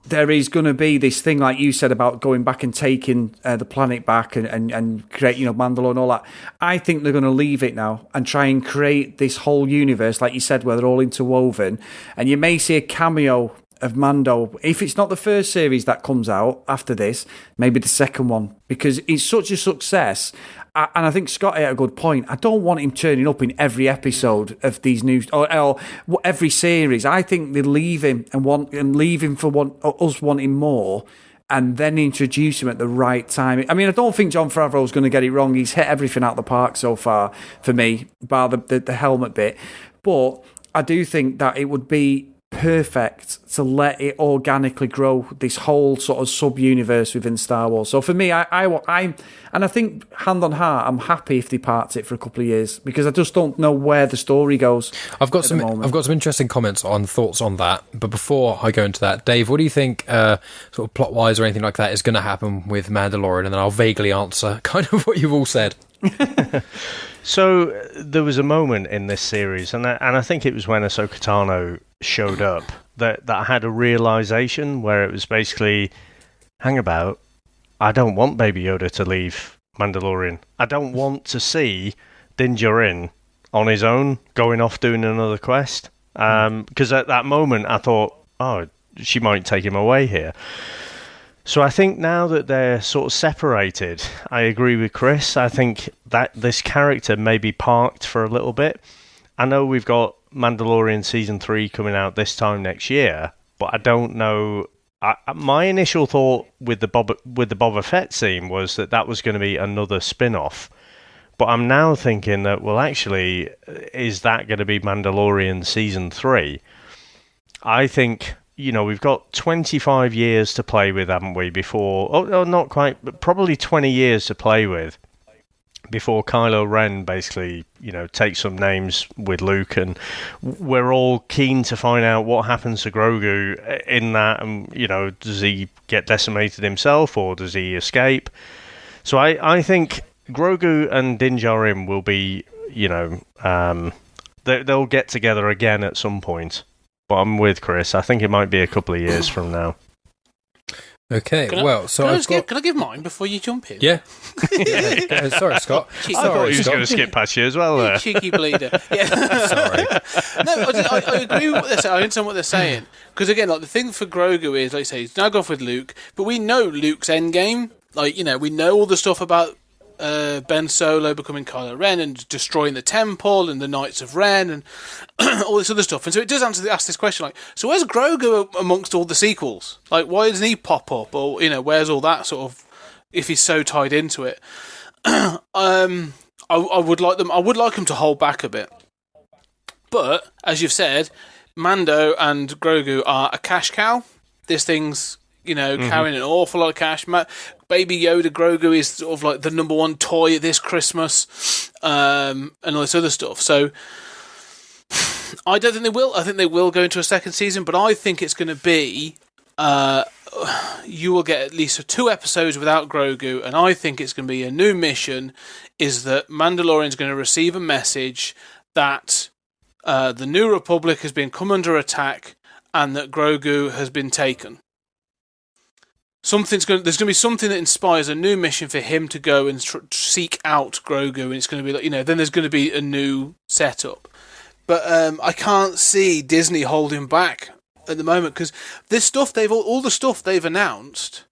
there is going to be this thing, like you said, about going back and taking the planet back and create, Mandalore and all that. I think they're going to leave it now and try and create this whole universe, like you said, where they're all interwoven. And you may see a cameo of Mando. If it's not the first series that comes out after this, maybe the second one, because it's such a success. And I think Scott had a good point. I don't want him turning up in every episode of these new or every series. I think they leave him and leave him for us wanting more, and then introduce him at the right time. I mean, I don't think Jon Favreau's going to get it wrong. He's hit everything out of the park so far for me, bar the helmet bit. But I do think that it would be perfect to let it organically grow, this whole sort of sub-universe within Star Wars. So for me, I think, hand on heart, I'm happy if they part it for a couple of years, because I just don't know where the story goes. I've got some interesting thoughts on that, but before I go into that, Dave, what do you think, sort of plot-wise or anything like that, is going to happen with Mandalorian? And then I'll vaguely answer kind of what you've all said. So there was a moment in this series, and I think it was when Ahsoka Tano showed up, that I had a realization where it was basically, hang about, I don't want Baby Yoda to leave Mandalorian. I don't want to see Din Djarin on his own going off doing another quest. Because at that moment I thought, she might take him away here. So I think now that they're sort of separated, I agree with Chris. I think that this character may be parked for a little bit. I know we've got Mandalorian Season 3 coming out this time next year, but I don't know. My initial thought with the Boba Fett scene was that was going to be another spin-off. But I'm now thinking that, well, actually, is that going to be Mandalorian Season 3? I think... we've got 25 years to play with, haven't we, before... Oh, not quite, but probably 20 years to play with before Kylo Ren basically, takes some names with Luke, and we're all keen to find out what happens to Grogu in that, and, does he get decimated himself, or does he escape? So I think Grogu and Din Djarin will be, they'll get together again at some point. But I'm with Chris. I think it might be a couple of years from now. Okay, can I give mine before you jump in? Yeah. Sorry, Scott. I thought he was going to skip past you as well there. Cheeky bleeder. Yeah. Sorry. No, I agree with what they're saying. I understand what they're saying. Because again, the thing for Grogu is, like you say, he's now gone with Luke, but we know Luke's endgame. We know all the stuff about Ben Solo becoming Kylo Ren and destroying the temple and the Knights of Ren and all this other stuff. And so it does ask this question, like, so where's Grogu amongst all the sequels? Like, why doesn't he pop up? Or, where's all that sort of, if he's so tied into it? I would like him to hold back a bit. But, as you've said, Mando and Grogu are a cash cow. This thing's, carrying an awful lot of cash. Baby Yoda Grogu is sort of like the number one toy this Christmas, and all this other stuff. So, I don't think they will. I think they will go into a second season, but I think it's going to be, you will get at least 2 episodes without Grogu, and I think it's going to be a new mission, is that Mandalorian's going to receive a message that the New Republic has been come under attack and that Grogu has been taken. There's going to be something that inspires a new mission for him to go and seek out Grogu, and it's going to be like, then there's going to be a new setup. But I can't see Disney holding back at the moment, because this stuff all the stuff they've announced,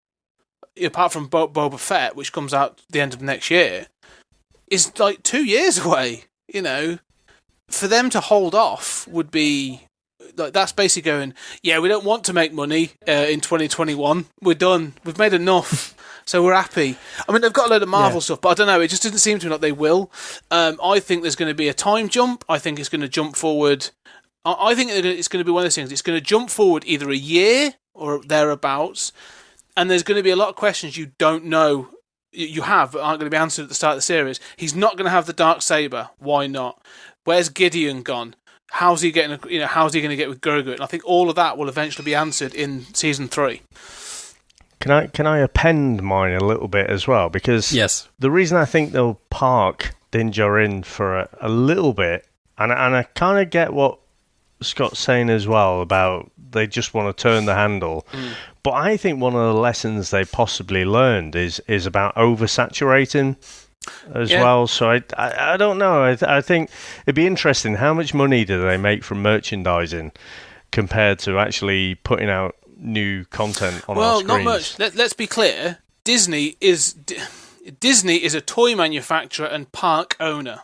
apart from Boba Fett, which comes out the end of next year, is like 2 years away. For them to hold off would be like, that's basically going, yeah, we don't want to make money in 2021. We're done. We've made enough, so we're happy. I mean, they've got a load of Marvel stuff, but I don't know. It just didn't seem to me like they will. I think there's going to be a time jump. I think it's going to jump forward. I think it's going to be one of those things. It's going to jump forward either a year or thereabouts, and there's going to be a lot of questions you don't know you have but aren't going to be answered at the start of the series. He's not going to have the Darksaber. Why not? Where's Gideon gone? How's he getting? How's he going to get with Grogu? And I think all of that will eventually be answered in season 3. Can I append mine a little bit as well? Because yes, the reason I think they'll park Din Djarin for a little bit, and I kind of get what Scott's saying as well about they just want to turn the handle. But I think one of the lessons they possibly learned is about oversaturating as well. So I don't know. I think it'd be interesting. How much money do they make from merchandising compared to actually putting out new content on our screens? Well, not much. Let's be clear. Disney is a toy manufacturer and park owner.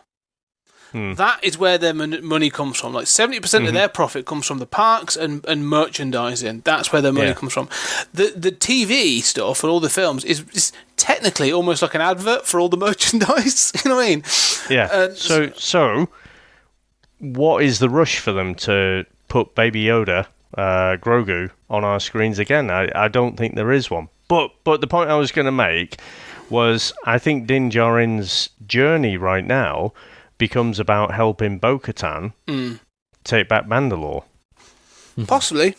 That is where their money comes from. Like 70% of their profit comes from the parks and merchandising. That's where their money comes from. The TV stuff and all the films is technically almost like an advert for all the merchandise. You know what I mean? Yeah. So what is the rush for them to put Baby Yoda, Grogu, on our screens again? I don't think there is one. But the point I was going to make was I think Din Djarin's journey right now becomes about helping Bo-Katan take back Mandalore. Possibly.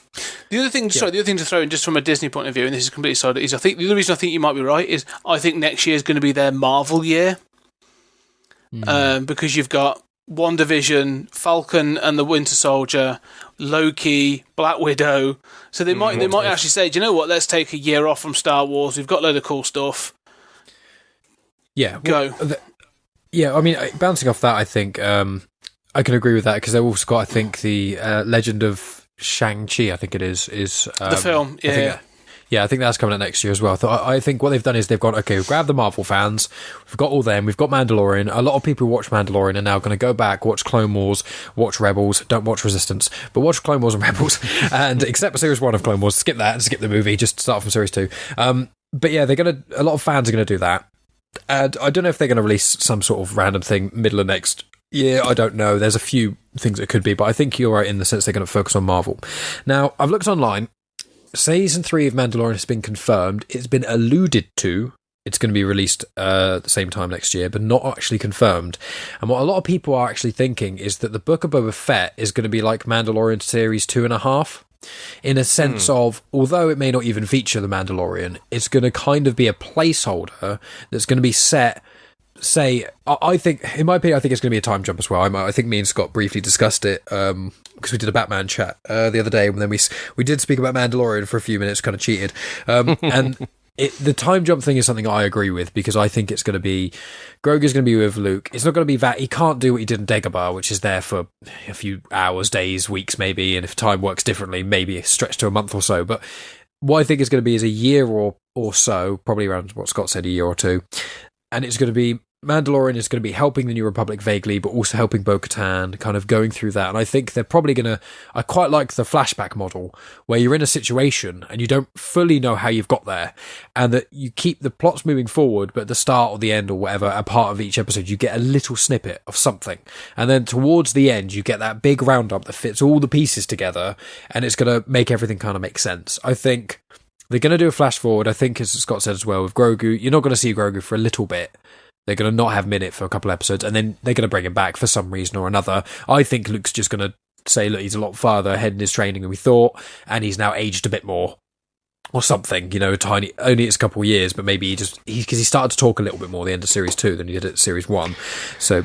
The other thing to throw in, just from a Disney point of view, and this is completely side, is I think the other reason I think you might be right is I think next year is going to be their Marvel year, because you've got WandaVision, Falcon and the Winter Soldier, Loki, Black Widow. So they might actually say, do you know what? Let's take a year off from Star Wars. We've got a load of cool stuff. Yeah, go. Yeah, I mean, bouncing off that, I think I can agree with that, because they've also got, I think, the Legend of Shang-Chi, I think it is the film. I think that's coming out next year as well. I think what they've done is they've gone, okay, we've grabbed the Marvel fans, we've got all them, we've got Mandalorian. A lot of people who watch Mandalorian are now going to go back, watch Clone Wars, watch Rebels, don't watch Resistance, but watch Clone Wars and Rebels, and except for Series 1 of Clone Wars, skip that and skip the movie, just start from Series 2. But yeah, a lot of fans are going to do that. And I don't know if they're going to release some sort of random thing middle of next year. I don't know. There's a few things it could be, but I think you're right in the sense they're going to focus on Marvel. Now, I've looked online. Season 3 of Mandalorian has been confirmed. It's been alluded to. It's going to be released at the same time next year, but not actually confirmed. And what a lot of people are actually thinking is that the Book of Boba Fett is going to be like Mandalorian Series 2.5. In a sense of, although it may not even feature the Mandalorian, it's going to kind of be a placeholder that's going to be set. Say, I think, in my opinion, I think it's going to be a time jump as well. I think me and Scott briefly discussed it because we did a Batman chat the other day, and then we did speak about Mandalorian for a few minutes, kind of cheated, and. The time jump thing is something I agree with, because I think it's going to be Grogu's going to be with Luke. It's not going to be that he can't do what he did in Dagobah, which is there for a few hours, days, weeks maybe, and if time works differently, maybe stretch to a month or so. But what I think is going to be is a year or so, probably around what Scott said, a year or two. and it's going to be Mandalorian is going to be helping the New Republic vaguely, but also helping Bo-Katan, kind of going through that. And I think they're probably going to... I quite like the flashback model, where you're in a situation and you don't fully know how you've got there, and that you keep the plots moving forward, but at the start or the end or whatever, a part of each episode, you get a little snippet of something. And then towards the end, you get that big roundup that fits all the pieces together, and it's going to make everything kind of make sense. I think they're going to do a flash forward. I think, as Scott said as well, with Grogu, you're not going to see Grogu for a little bit. They're going to not have Minute for a couple of episodes, and then they're going to bring him back for some reason or another. I think Luke's just going to say, look, he's a lot farther ahead in his training than we thought, and he's now aged a bit more. Or something, tiny, only it's a couple of years, but maybe because he started to talk a little bit more at the end of Series 2 than he did at Series 1. So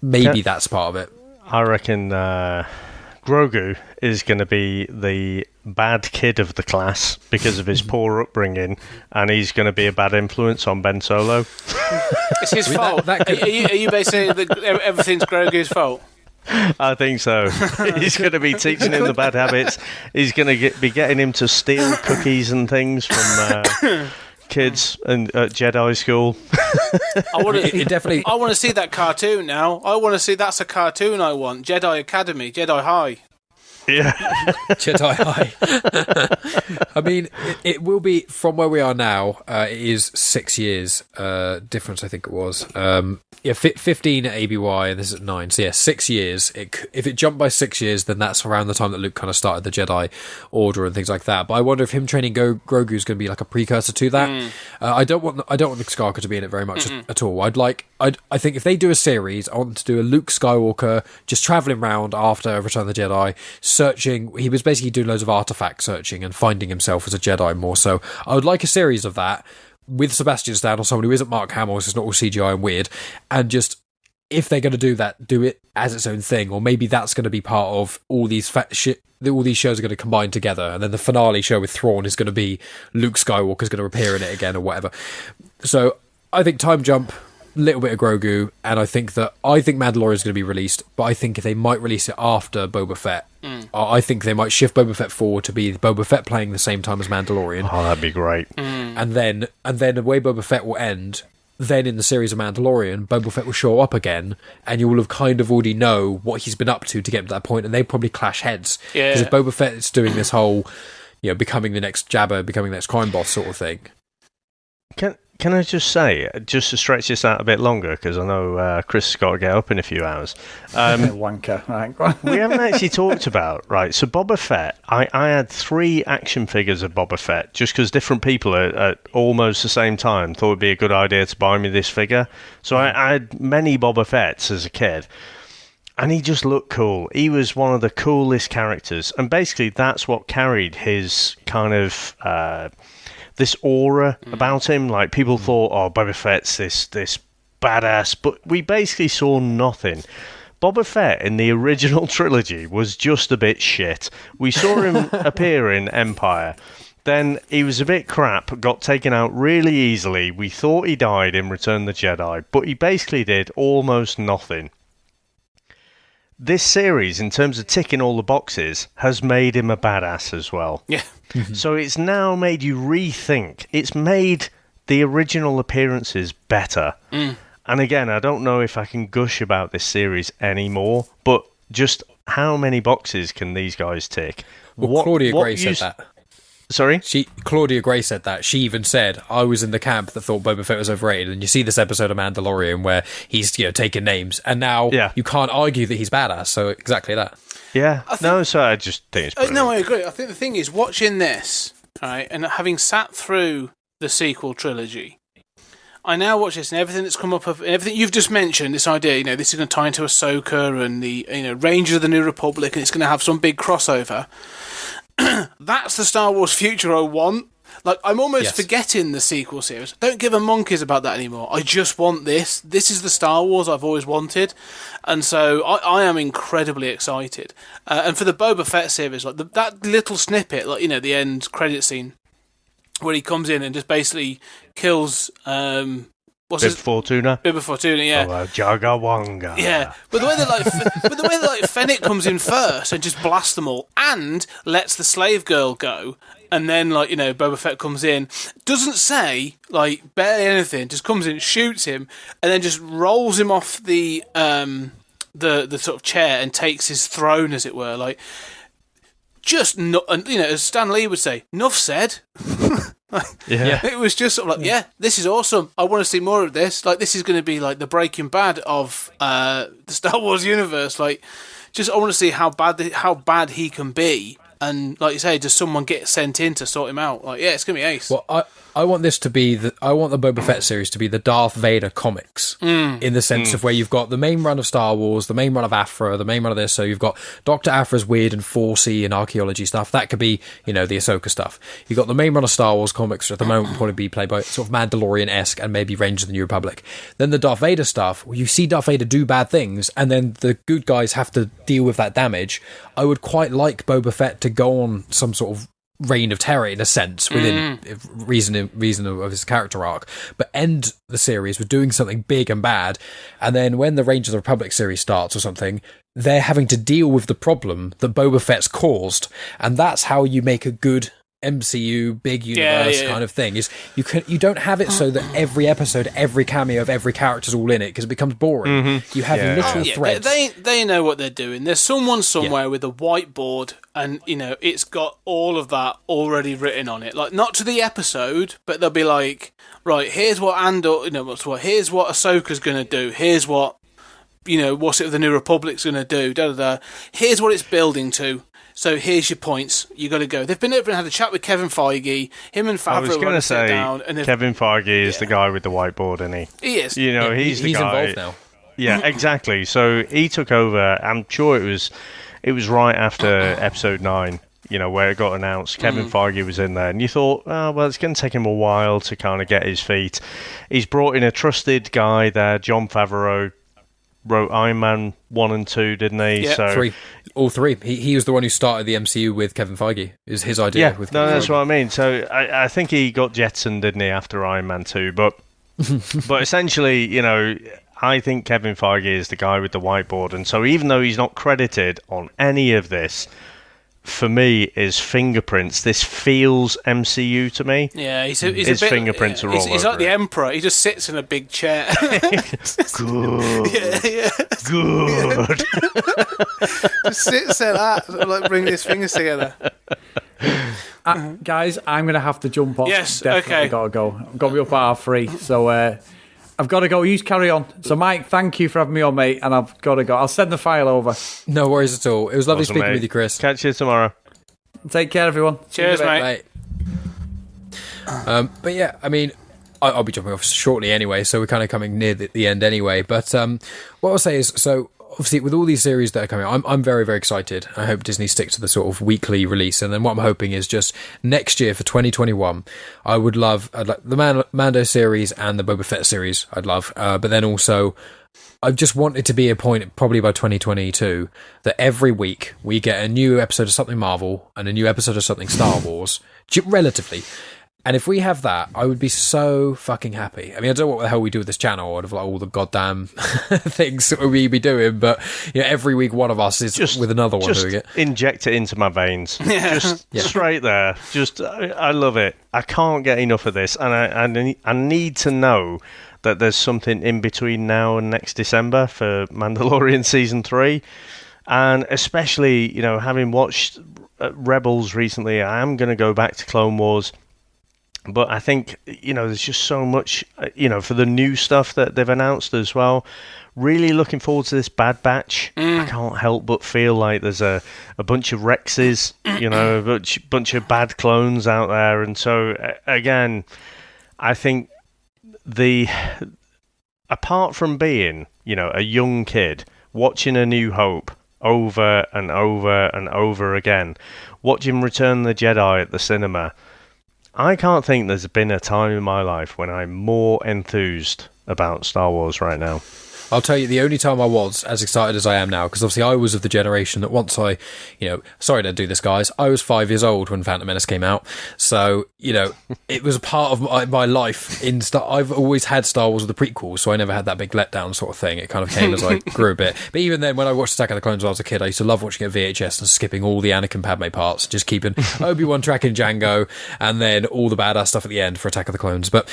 maybe that's part of it. I reckon Grogu is going to be the bad kid of the class because of his poor upbringing, and he's going to be a bad influence on Ben Solo. It's his fault. Are you basically that everything's Grogu's fault? I think so. He's going to be teaching him the bad habits. He's going to be getting him to steal cookies and things from kids and at Jedi school. I want to see that cartoon now. I want to see that's a cartoon I want. Jedi Academy, Jedi High. Yeah. Jedi High. I mean, it will be, from where we are now, it is 6 years difference, I think it was. 15 at ABY, and this is at 9. So yeah, 6 years. If it jumped by 6 years, then that's around the time that Luke kind of started the Jedi Order and things like that. But I wonder if him training Grogu is going to be like a precursor to that. I don't want Luke Skywalker to be in it very much at all. I think if they do a series, I want them to do a Luke Skywalker just traveling around after Return of the Jedi, searching. He was basically doing loads of artifact searching and finding himself as a Jedi more. So I would like a series of that with Sebastian Stan or someone who isn't Mark Hamill, so it's not all CGI and weird, and just, if they're going to do that, do it as its own thing, or maybe that's going to be part of all these all these shows are going to combine together, and then the finale show with Thrawn is going to be Luke Skywalker's going to appear in it again or whatever. So I think time jump, little bit of Grogu, and I think Mandalorian is going to be released, but I think they might release it after Boba Fett. I think they might shift Boba Fett forward to be Boba Fett playing the same time as Mandalorian. Oh, that'd be great. And then the way Boba Fett will end, then in the series of Mandalorian, Boba Fett will show up again, and you will have kind of already know what he's been up to get to that point, and they probably clash heads. Because if Boba Fett is doing this whole, becoming the next Jabba, becoming the next crime boss sort of thing. Can I just say, just to stretch this out a bit longer, because I know Chris has got to get up in a few hours. Wanker. Right. We haven't actually talked about, right, so Boba Fett, I had 3 action figures of Boba Fett, just because different people at almost the same time thought it would be a good idea to buy me this figure. So I had many Boba Fetts as a kid, and he just looked cool. He was one of the coolest characters, and basically that's what carried his kind of... this aura about him. Like, people thought, oh, Boba Fett's this badass, but we basically saw nothing. Boba Fett in the original trilogy was just a bit shit. We saw him appear in Empire. Then he was a bit crap, got taken out really easily. We thought he died in Return of the Jedi, but he basically did almost nothing. This series, in terms of ticking all the boxes, has made him a badass as well. Yeah. So it's now made you rethink. It's made the original appearances better. And again, I don't know if I can gush about this series anymore, but just how many boxes can these guys tick? Well, Claudia Gray said that. Sorry? Claudia Gray said that. She even said, I was in the camp that thought Boba Fett was overrated, and you see this episode of Mandalorian where he's taking names, and now you can't argue that he's badass, so exactly that. Yeah. So I just think it's brilliant. No, I agree. I think the thing is, watching this, right, and having sat through the sequel trilogy, I now watch this, and everything that's come up, everything you've just mentioned, this idea, this is going to tie into Ahsoka and the Rangers of the New Republic, and it's going to have some big crossover. That's the Star Wars future I want. Like, I'm almost forgetting the sequel series. Don't give a monkeys about that anymore. I just want this. This is the Star Wars I've always wanted. And so I am incredibly excited. And for the Boba Fett series, like that little snippet, like, the end credit scene, where he comes in and just basically kills... Bib Fortuna, yeah. Oh, Jagawanga. Yeah, but the way that Fennec comes in first and just blasts them all, and lets the slave girl go, and then like Boba Fett comes in, doesn't say like barely anything, just comes in, shoots him, and then just rolls him off the sort of chair and takes his throne, as it were. Like, just not, as Stan Lee would say, "Nuff said." It was just sort of like, this is awesome. I want to see more of this. Like, this is going to be like the Breaking Bad of the Star Wars universe. Like, just I want to see how bad he can be. And like you say, does someone get sent in to sort him out? Like, it's going to be ace. Well, I want this to be I want the Boba Fett series to be the Darth Vader comics, in the sense of where you've got the main run of Star Wars, the main run of Afra, the main run of this. So you've got Dr. Afra's weird and Forcey and archaeology stuff. That could be, the Ahsoka stuff. You've got the main run of Star Wars comics, which at the moment will probably be played by sort of Mandalorian-esque and maybe Rangers of the New Republic. Then the Darth Vader stuff, where you see Darth Vader do bad things, and then the good guys have to deal with that damage. I would quite like Boba Fett to go on some sort of reign of terror in a sense within reason of his character arc, but end the series with doing something big and bad, and then when the Rangers of the Republic series starts or something, they're having to deal with the problem that Boba Fett's caused, and that's how you make a good MCU big universe kind of thing. Is you don't have it so that every episode, every cameo of every character's all in it, because it becomes boring. You have little threads. They know what they're doing. There's someone somewhere with a whiteboard, and it's got all of that already written on it. Like, not to the episode, but they'll be like, right, here's what Andor, here's what Ahsoka's going to do. Here's what what's it the New Republic's going to do. Da da da. Here's what it's building to. So here's your points. You got to go. They've been over and had a chat with Kevin Feige. Him and Favreau. I was going to say down, and Kevin Feige is the guy with the whiteboard, isn't he? He is. He's the guy. Involved now. Yeah, exactly. So he took over. I'm sure it was right after Episode 9. Where it got announced. Kevin Feige was in there, and you thought, it's going to take him a while to kind of get his feet. He's brought in a trusted guy there, Jon Favreau. Wrote Iron Man 1 and 2, didn't he? Yeah, so 3. All 3. He was the one who started the MCU with Kevin Feige. It was his idea. Yeah, with Kevin that's Feige. what I mean. So I think he got jettisoned, didn't he, after Iron Man 2? But essentially, I think Kevin Feige is the guy with the whiteboard. And so even though he's not credited on any of this, for me, is fingerprints. This feels MCU to me. Yeah, his fingerprints are all over. He's like the Emperor. He just sits in a big chair. Good. Good. Just sits there, like bringing his fingers together. Guys, I'm going to have to jump off. Yes, Definitely okay. got to go. I've got to be up at 3:30, so I've got to go. You carry on. So, Mike, thank you for having me on, mate, and I've got to go. I'll send the file over. No worries at all. It was lovely Awesome, speaking mate. with you, Chris. Catch you tomorrow. Take care, everyone. Cheers, mate. But yeah, I mean, I'll be jumping off shortly anyway, so we're kind of coming near the end anyway. But what I'll say is, so obviously with all these series that are coming out, I'm very, very excited. I hope Disney sticks to the sort of weekly release. And then what I'm hoping is just next year for 2021, I'd like the Mando series and the Boba Fett series. I'd love, but then also I just want it to be a point, probably by 2022, that every week we get a new episode of something Marvel and a new episode of something Star Wars, relatively. And if we have that, I would be so fucking happy. I mean, I don't know what the hell we do with this channel, out of like all the goddamn things that we be doing, but every week one of us is just with another one doing it. Inject it into my veins. Just straight there. I love it. I can't get enough of this, and I need to know that there's something in between now and next December for Mandalorian Season 3. And especially, having watched Rebels recently, I am going to go back to Clone Wars. But I think, there's just so much, for the new stuff that they've announced as well. Really looking forward to this Bad Batch. I can't help but feel like there's a bunch of Rexes, a bunch of bad clones out there. And so, again, I think apart from being, a young kid, watching A New Hope over and over and over again, watching Return of the Jedi at the cinema, I can't think there's been a time in my life when I'm more enthused about Star Wars right now. I'll tell you, the only time I was as excited as I am now, because obviously I was of the generation that once sorry to do this, guys, I was 5 years old when Phantom Menace came out, so, it was a part of my life. I've always had Star Wars with the prequels, so I never had that big letdown sort of thing. It kind of came as I grew a bit. But even then, when I watched Attack of the Clones when I was a kid, I used to love watching it VHS and skipping all the Anakin Padme parts, just keeping Obi-Wan tracking Django, and then all the badass stuff at the end for Attack of the Clones. But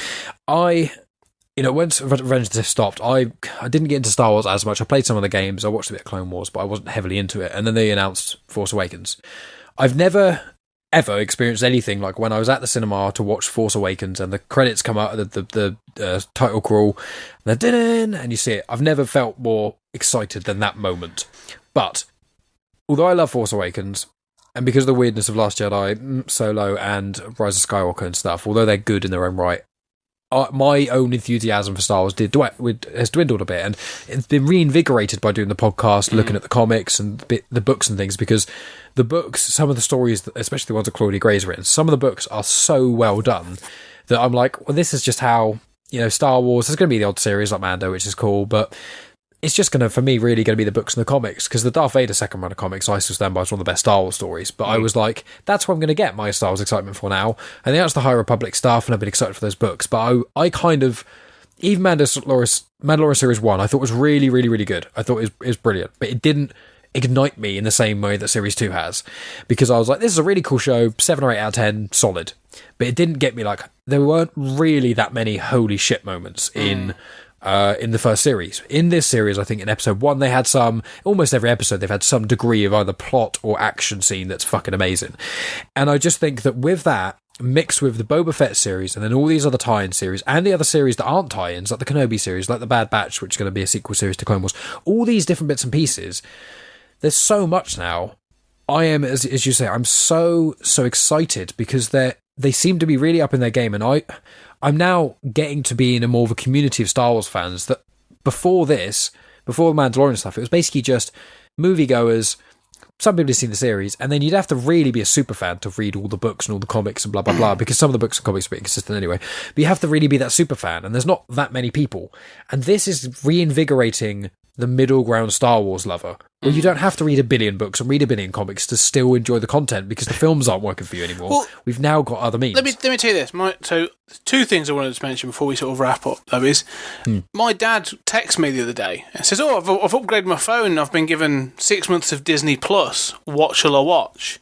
once Revenge of the Sith stopped, I didn't get into Star Wars as much. I played some of the games, I watched a bit of Clone Wars, but I wasn't heavily into it. And then they announced Force Awakens. I've never, ever experienced anything like when I was at the cinema to watch Force Awakens and the credits come out, the title crawl, and you see it. I've never felt more excited than that moment. But, although I love Force Awakens, and because of the weirdness of Last Jedi, Solo, and Rise of Skywalker and stuff, although they're good in their own right, my own enthusiasm for Star Wars has dwindled a bit, and it's been reinvigorated by doing the podcast, looking at the comics and the books and things, because the books, some of the stories, especially the ones that Claudia Gray's written, some of the books are so well done that I'm like, well, this is just how, Star Wars, there's going to be the odd series like Mando, which is cool, but it's just going to, for me, really going to be the books and the comics, because the Darth Vader second run of comics, I still stand by, is one of the best Star Wars stories, but I was like, that's what I'm going to get my Star Wars excitement for now, and that's the High Republic stuff, and I've been excited for those books, but I kind of, even Mandalorian Series 1, I thought was really, really, really good. I thought it was brilliant, but it didn't ignite me in the same way that Series 2 has, because I was like, this is a really cool show, 7 or 8 out of 10, solid, but it didn't get me, like, there weren't really that many holy shit moments in the first series. In this series, I think in episode 1, they had almost every episode, they've had some degree of either plot or action scene that's fucking amazing. And I just think that with that, mixed with the Boba Fett series, and then all these other tie-in series, and the other series that aren't tie-ins, like the Kenobi series, like the Bad Batch, which is going to be a sequel series to Clone Wars, all these different bits and pieces, there's so much now. I am, as you say, I'm so excited, because they seem to be really up in their game, and I'm now getting to be in a more of a community of Star Wars fans that before the Mandalorian stuff, it was basically just moviegoers. Some people have seen the series, and then you'd have to really be a super fan to read all the books and all the comics and blah, blah, blah, because some of the books and comics are a bit inconsistent anyway. But you have to really be that super fan, and there's not that many people. And this is reinvigorating the middle ground Star Wars lover, where you don't have to read a billion books and read a billion comics to still enjoy the content, because the films aren't working for you anymore. Well, we've now got other means. Let me tell you this. So, two things I wanted to mention before we sort of wrap up, though, is my dad texted me the other day and says, I've upgraded my phone and I've been given 6 months of Disney Plus. What shall I watch?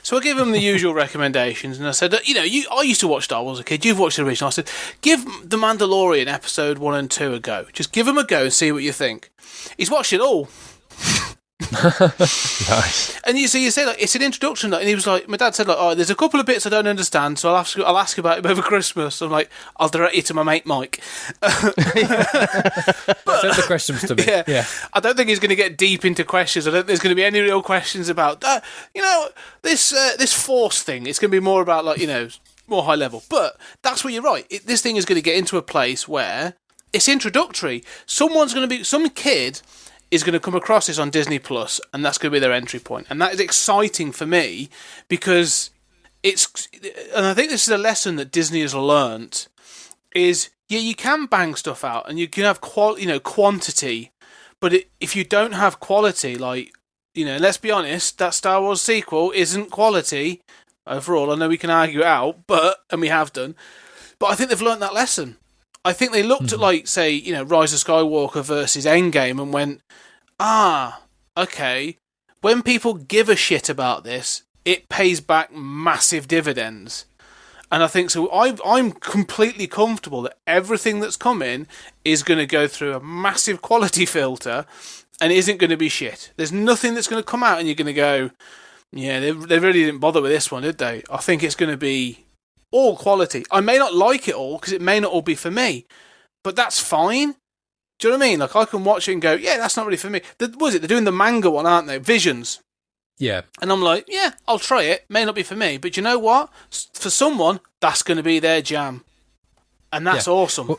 So I give him the usual recommendations, and I said, I used to watch Star Wars as a kid. You've watched the original. I said, give The Mandalorian episode 1 and 2 a go. Just give them a go and see what you think. He's watched it all. Nice. And you say, like, it's an introduction, and he was like, my dad said, like, oh, there's a couple of bits I don't understand, so I'll ask about it over Christmas. I'm like, I'll direct you to my mate Mike. Send the questions to me. Yeah. I don't think he's going to get deep into questions. I don't think there's going to be any real questions about this Force thing. It's going to be more about, like, more high level. But that's where you're right. This thing is going to get into a place where it's introductory. Some kid is going to come across this on Disney Plus, and that's going to be their entry point. And that is exciting for me, because and I think this is a lesson that Disney has learnt, is, you can bang stuff out, and you can have quantity, but if you don't have quality, like, let's be honest, that Star Wars sequel isn't quality overall. I know we can argue it out, and we have done, but I think they've learnt that lesson. I think they looked at, like, say, Rise of Skywalker versus Endgame and went, okay, when people give a shit about this, it pays back massive dividends. And I think so. I'm completely comfortable that everything that's coming is going to go through a massive quality filter and isn't going to be shit. There's nothing that's going to come out and you're going to go, yeah, they really didn't bother with this one, did they? I think it's going to be all quality. I may not like it all, because it may not all be for me, but that's fine. Do you know what I mean? Like, I can watch it and go, yeah, that's not really for me. They're doing the manga one, aren't they? Visions. Yeah. And I'm like, yeah, I'll try it. May not be for me, but you know what? For someone, that's going to be their jam. And that's awesome.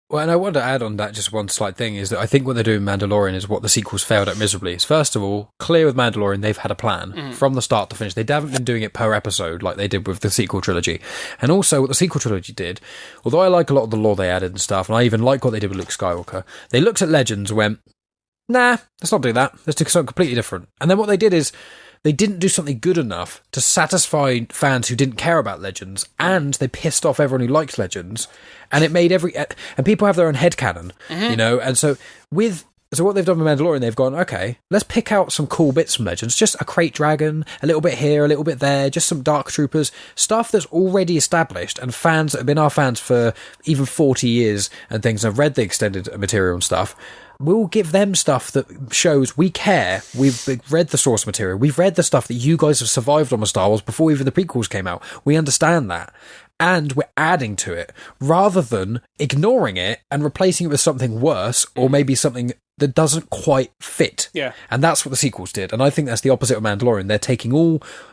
Well, and I want to add on that just one slight thing is that I think what they're doing in Mandalorian is what the sequels failed at miserably. Is first of all, clear with Mandalorian, they've had a plan from the start to finish. They haven't been doing it per episode like they did with the sequel trilogy. And also what the sequel trilogy did, although I like a lot of the lore they added and stuff, and I even like what they did with Luke Skywalker, they looked at Legends and went, nah, let's not do that. Let's do something completely different. And then what they did is they didn't do something good enough to satisfy fans who didn't care about Legends, and they pissed off everyone who likes Legends, and it made and people have their own headcanon, you know, and so what they've done with Mandalorian, they've gone, okay, let's pick out some cool bits from Legends, just a crate dragon, a little bit here, a little bit there, just some dark troopers, stuff that's already established, and fans that have been our fans for even 40 years and things, and have read the extended material and stuff. We'll give them stuff that shows we care. We've read the source material. We've read the stuff that you guys have survived on with Star Wars before even the prequels came out. We understand that. And we're adding to it rather than ignoring it and replacing it with something worse or maybe something that doesn't quite fit. Yeah. And that's what the sequels did. And I think that's the opposite of Mandalorian. They're taking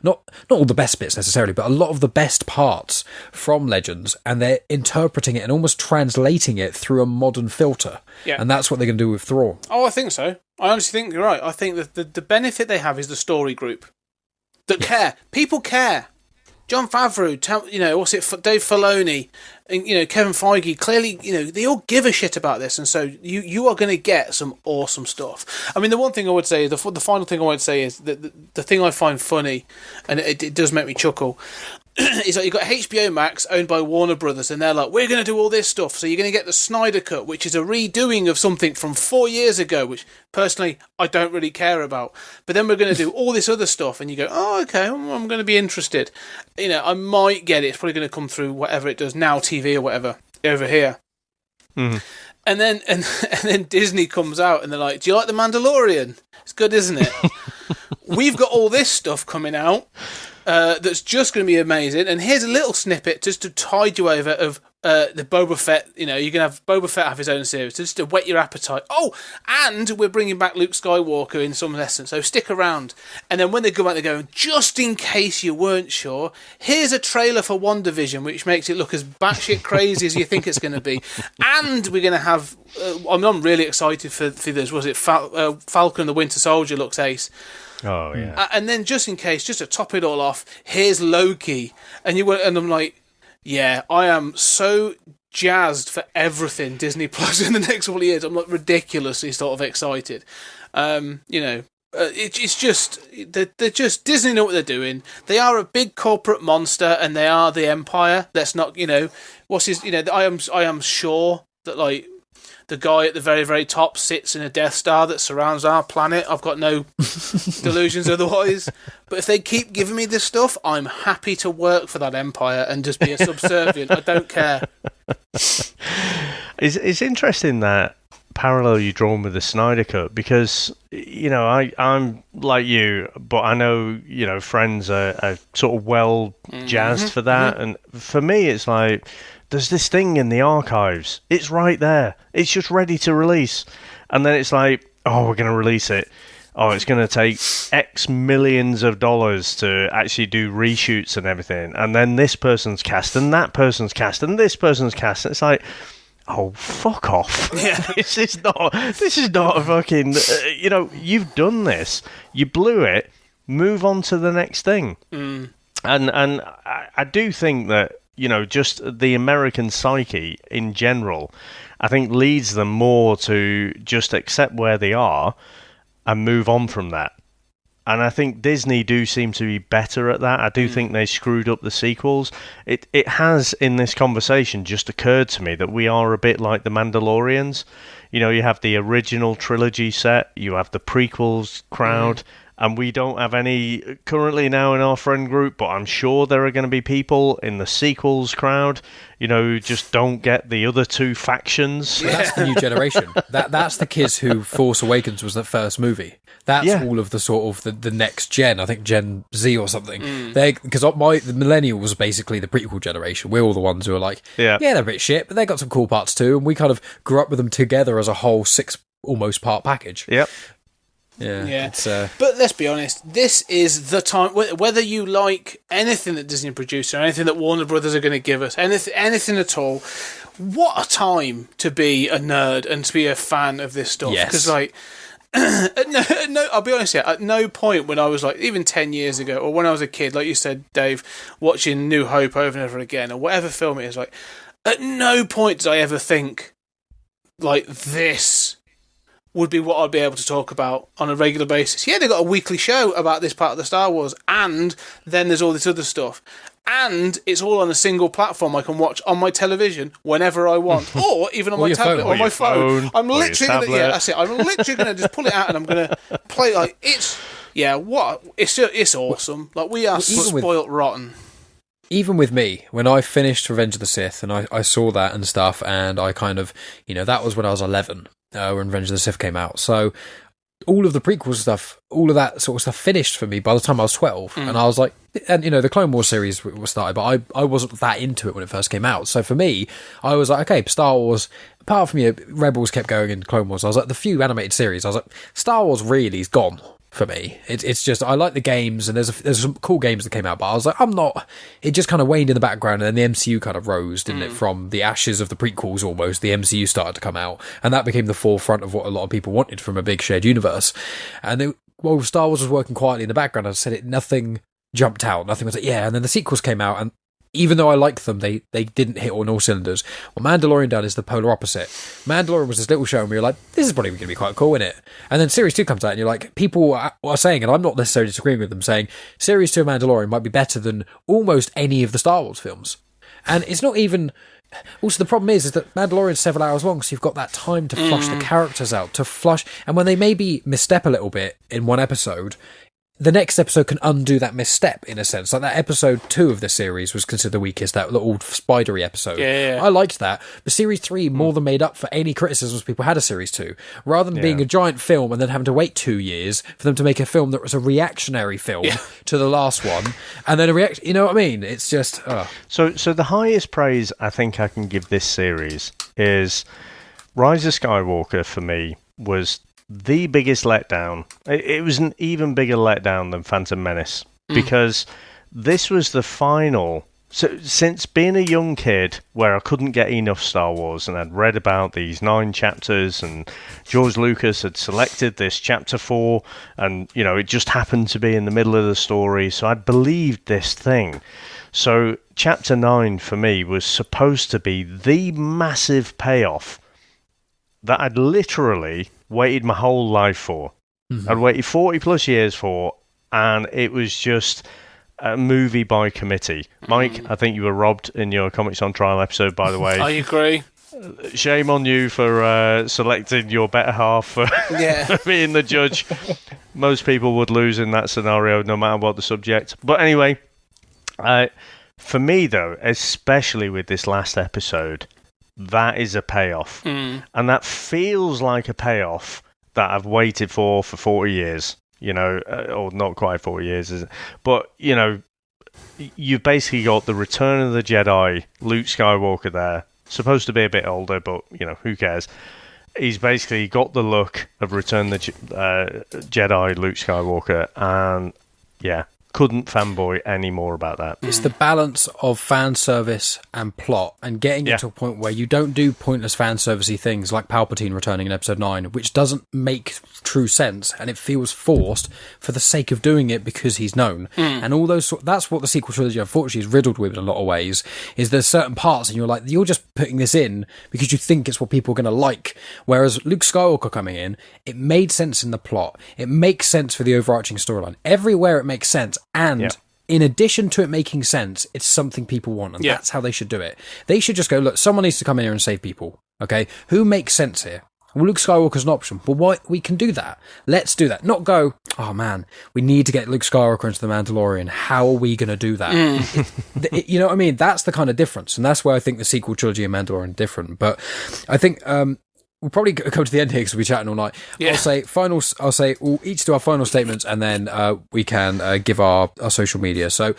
not all the best bits necessarily, but a lot of the best parts from Legends, and they're interpreting it and almost translating it through a modern filter. Yeah. And that's what they're going to do with Thrawn. Oh, I think so. I honestly think you're right. I think that the benefit they have is the story group that care. People care. Jon Favreau, Dave Filoni, and Kevin Feige, clearly, they all give a shit about this, and so you are going to get some awesome stuff. I mean, the one thing I would say, the final thing I would say is that the thing I find funny, and it does make me chuckle, is like you've got HBO Max owned by Warner Brothers, and they're like, we're going to do all this stuff, so you're going to get the Snyder Cut, which is a redoing of something from 4 years ago, which personally I don't really care about, but then we're going to do all this other stuff, and you go, oh, okay, I'm going to be interested. I might get it. It's probably going to come through whatever it does, Now TV or whatever over here. Mm-hmm. And then Disney comes out and they're like, do you like The Mandalorian? It's good, isn't it? We've got all this stuff coming out that's just going to be amazing. And here's a little snippet just to tide you over of the Boba Fett. You're going to have Boba Fett have his own series just to whet your appetite. Oh, and we're bringing back Luke Skywalker in some essence, so stick around. And then when they go out, they go, just in case you weren't sure, here's a trailer for WandaVision, which makes it look as batshit crazy as you think it's going to be. And we're going to have, I'm really excited for this, was it Falcon and the Winter Soldier looks ace. Oh, yeah. And then just in case, just to top it all off, here's Loki. And I'm like, yeah, I am so jazzed for everything Disney Plus in the next couple of years. I'm like ridiculously sort of excited. It's just, they're just, Disney know what they're doing. They are a big corporate monster and they are the Empire. Let's not, I am sure that like, the guy at the very, very top sits in a Death Star that surrounds our planet. I've got no delusions otherwise. But if they keep giving me this stuff, I'm happy to work for that empire and just be a subservient. I don't care. It's interesting that parallel you drawn with the Snyder Cut because, I'm like you, but I know, friends are sort of well jazzed for that. And for me, it's like, there's this thing in the archives. It's right there. It's just ready to release. And then it's like, oh, we're going to release it. Oh, it's going to take X millions of dollars to actually do reshoots and everything. And then this person's cast, and that person's cast, and this person's cast. And it's like, oh, fuck off. Yeah. This is not a fucking, you've done this. You blew it. Move on to the next thing. And I do think that, just the American psyche in general, I think leads them more to just accept where they are and move on from that. And I think Disney do seem to be better at that. I do think they screwed up the sequels. It has, in this conversation, just occurred to me that we are a bit like the Mandalorians. You have the original trilogy set, you have the prequels crowd, and we don't have any currently now in our friend group, but I'm sure there are going to be people in the sequels crowd, who just don't get the other two factions. Yeah. That's the new generation. That's the kids who Force Awakens was the first movie. That's all of the sort of the next gen. I think Gen Z or something. Because the millennials was basically the prequel generation. We're all the ones who are like, yeah, they're a bit shit, but they got some cool parts too. And we kind of grew up with them together as a whole 6 almost part package. Yep. Yeah. But let's be honest, this is the time, whether you like anything that Disney produced or anything that Warner Brothers are going to give us, anything at all, what a time to be a nerd and to be a fan of this stuff. Yes. Because, like, I'll be honest here, at no point when I was like, even 10 years ago, or when I was a kid, like you said, Dave, watching New Hope over and over again, or whatever film it is, like, at no point did I ever think, like, this would be what I'd be able to talk about on a regular basis. Yeah, they got a weekly show about this part of the Star Wars, and then there's all this other stuff. And it's all on a single platform I can watch on my television whenever I want, or even on my tablet or my phone. I'm literally going to, that's it. I'm literally going to just pull it out and I'm going to play. Like, it's awesome. Like, we are spoilt rotten. Even with me, when I finished Revenge of the Sith and I saw that and stuff, and I kind of, that was when I was 11, when Revenge of the Sith came out. So all of the prequel stuff, all of that sort of stuff finished for me by the time I was 12. And I was like, and the Clone Wars series was started, but I wasn't that into it when it first came out. So for me, I was like, okay, Star Wars, apart from Rebels kept going in Clone Wars, I was like, the few animated series, I was like, Star Wars really is gone for me. It's just, I like the games, and there's some cool games that came out, but I was like, it just kind of waned in the background, and then the MCU kind of rose, didn't it? From the ashes of the prequels almost, the MCU started to come out, and that became the forefront of what a lot of people wanted from a big shared universe. And Star Wars was working quietly in the background. I said nothing jumped out, nothing was like, yeah, and then the sequels came out, and even though I liked them, they didn't hit on all cylinders. What Mandalorian done is the polar opposite. Mandalorian was this little show, and we were like, this is probably going to be quite cool, isn't it? And then Series 2 comes out, and you're like, people are saying, and I'm not necessarily disagreeing with them, saying Series 2 of Mandalorian might be better than almost any of the Star Wars films. And it's not even... Also, the problem is that Mandalorian's several hours long, so you've got that time to flush the characters out, to flush... And when they maybe misstep a little bit in one episode... the next episode can undo that misstep, in a sense. Like that episode 2 of the series was considered the weakest, that little spidery episode. Yeah. I liked that. But Series 3 more than made up for any criticisms people had of Series 2. Rather than being a giant film and then having to wait 2 years for them to make a film that was a reactionary film to the last one, and then you know what I mean? It's just... So the highest praise I think I can give this series is Rise of Skywalker, for me, was... the biggest letdown. It was an even bigger letdown than Phantom Menace, because this was the final. So since being a young kid where I couldn't get enough Star Wars, and I'd read about these 9 chapters, and George Lucas had selected this chapter 4, and it just happened to be in the middle of the story, so I'd believed this thing. So chapter 9 for me was supposed to be the massive payoff that I'd literally waited my whole life for. I'd waited 40 plus years for, and it was just a movie by committee. Mike, I think you were robbed in your Comics on Trial episode, by the way. I agree. Shame on you for selecting your better half for being the judge. Most people would lose in that scenario, no matter what the subject. But anyway, for me, though, especially with this last episode, that is a payoff. And that feels like a payoff that I've waited for 40 years, or not quite 40 years, is it? But, you've basically got the Return of the Jedi, Luke Skywalker there, supposed to be a bit older, but, who cares? He's basically got the look of Return of the Jedi, Luke Skywalker, and, couldn't fanboy any more about that. It's the balance of fan service and plot, and getting it to a point where you don't do pointless fan servicey things like Palpatine returning in episode 9, which doesn't make true sense, and it feels forced for the sake of doing it because he's known. And all those that's what the sequel trilogy unfortunately is riddled with in a lot of ways, is there's certain parts and you're like, you're just putting this in because you think it's what people are going to like. Whereas Luke Skywalker coming in, it made sense in the plot. It makes sense for the overarching storyline. Everywhere it makes sense. And in addition to it making sense, it's something people want, and that's how they should do it. They should just go, look, someone needs to come in here and save people, okay? Who makes sense here? Well, Luke Skywalker's an option, but why? We can do that. Let's do that. Not go, oh man, we need to get Luke Skywalker into the Mandalorian. How are we going to do that? You know what I mean? That's the kind of difference, and that's where I think the sequel trilogy and Mandalorian are different. But I think... we'll probably come to the end here because we'll be chatting all night. I'll say we'll each do our final statements, and then we can give our social media. So,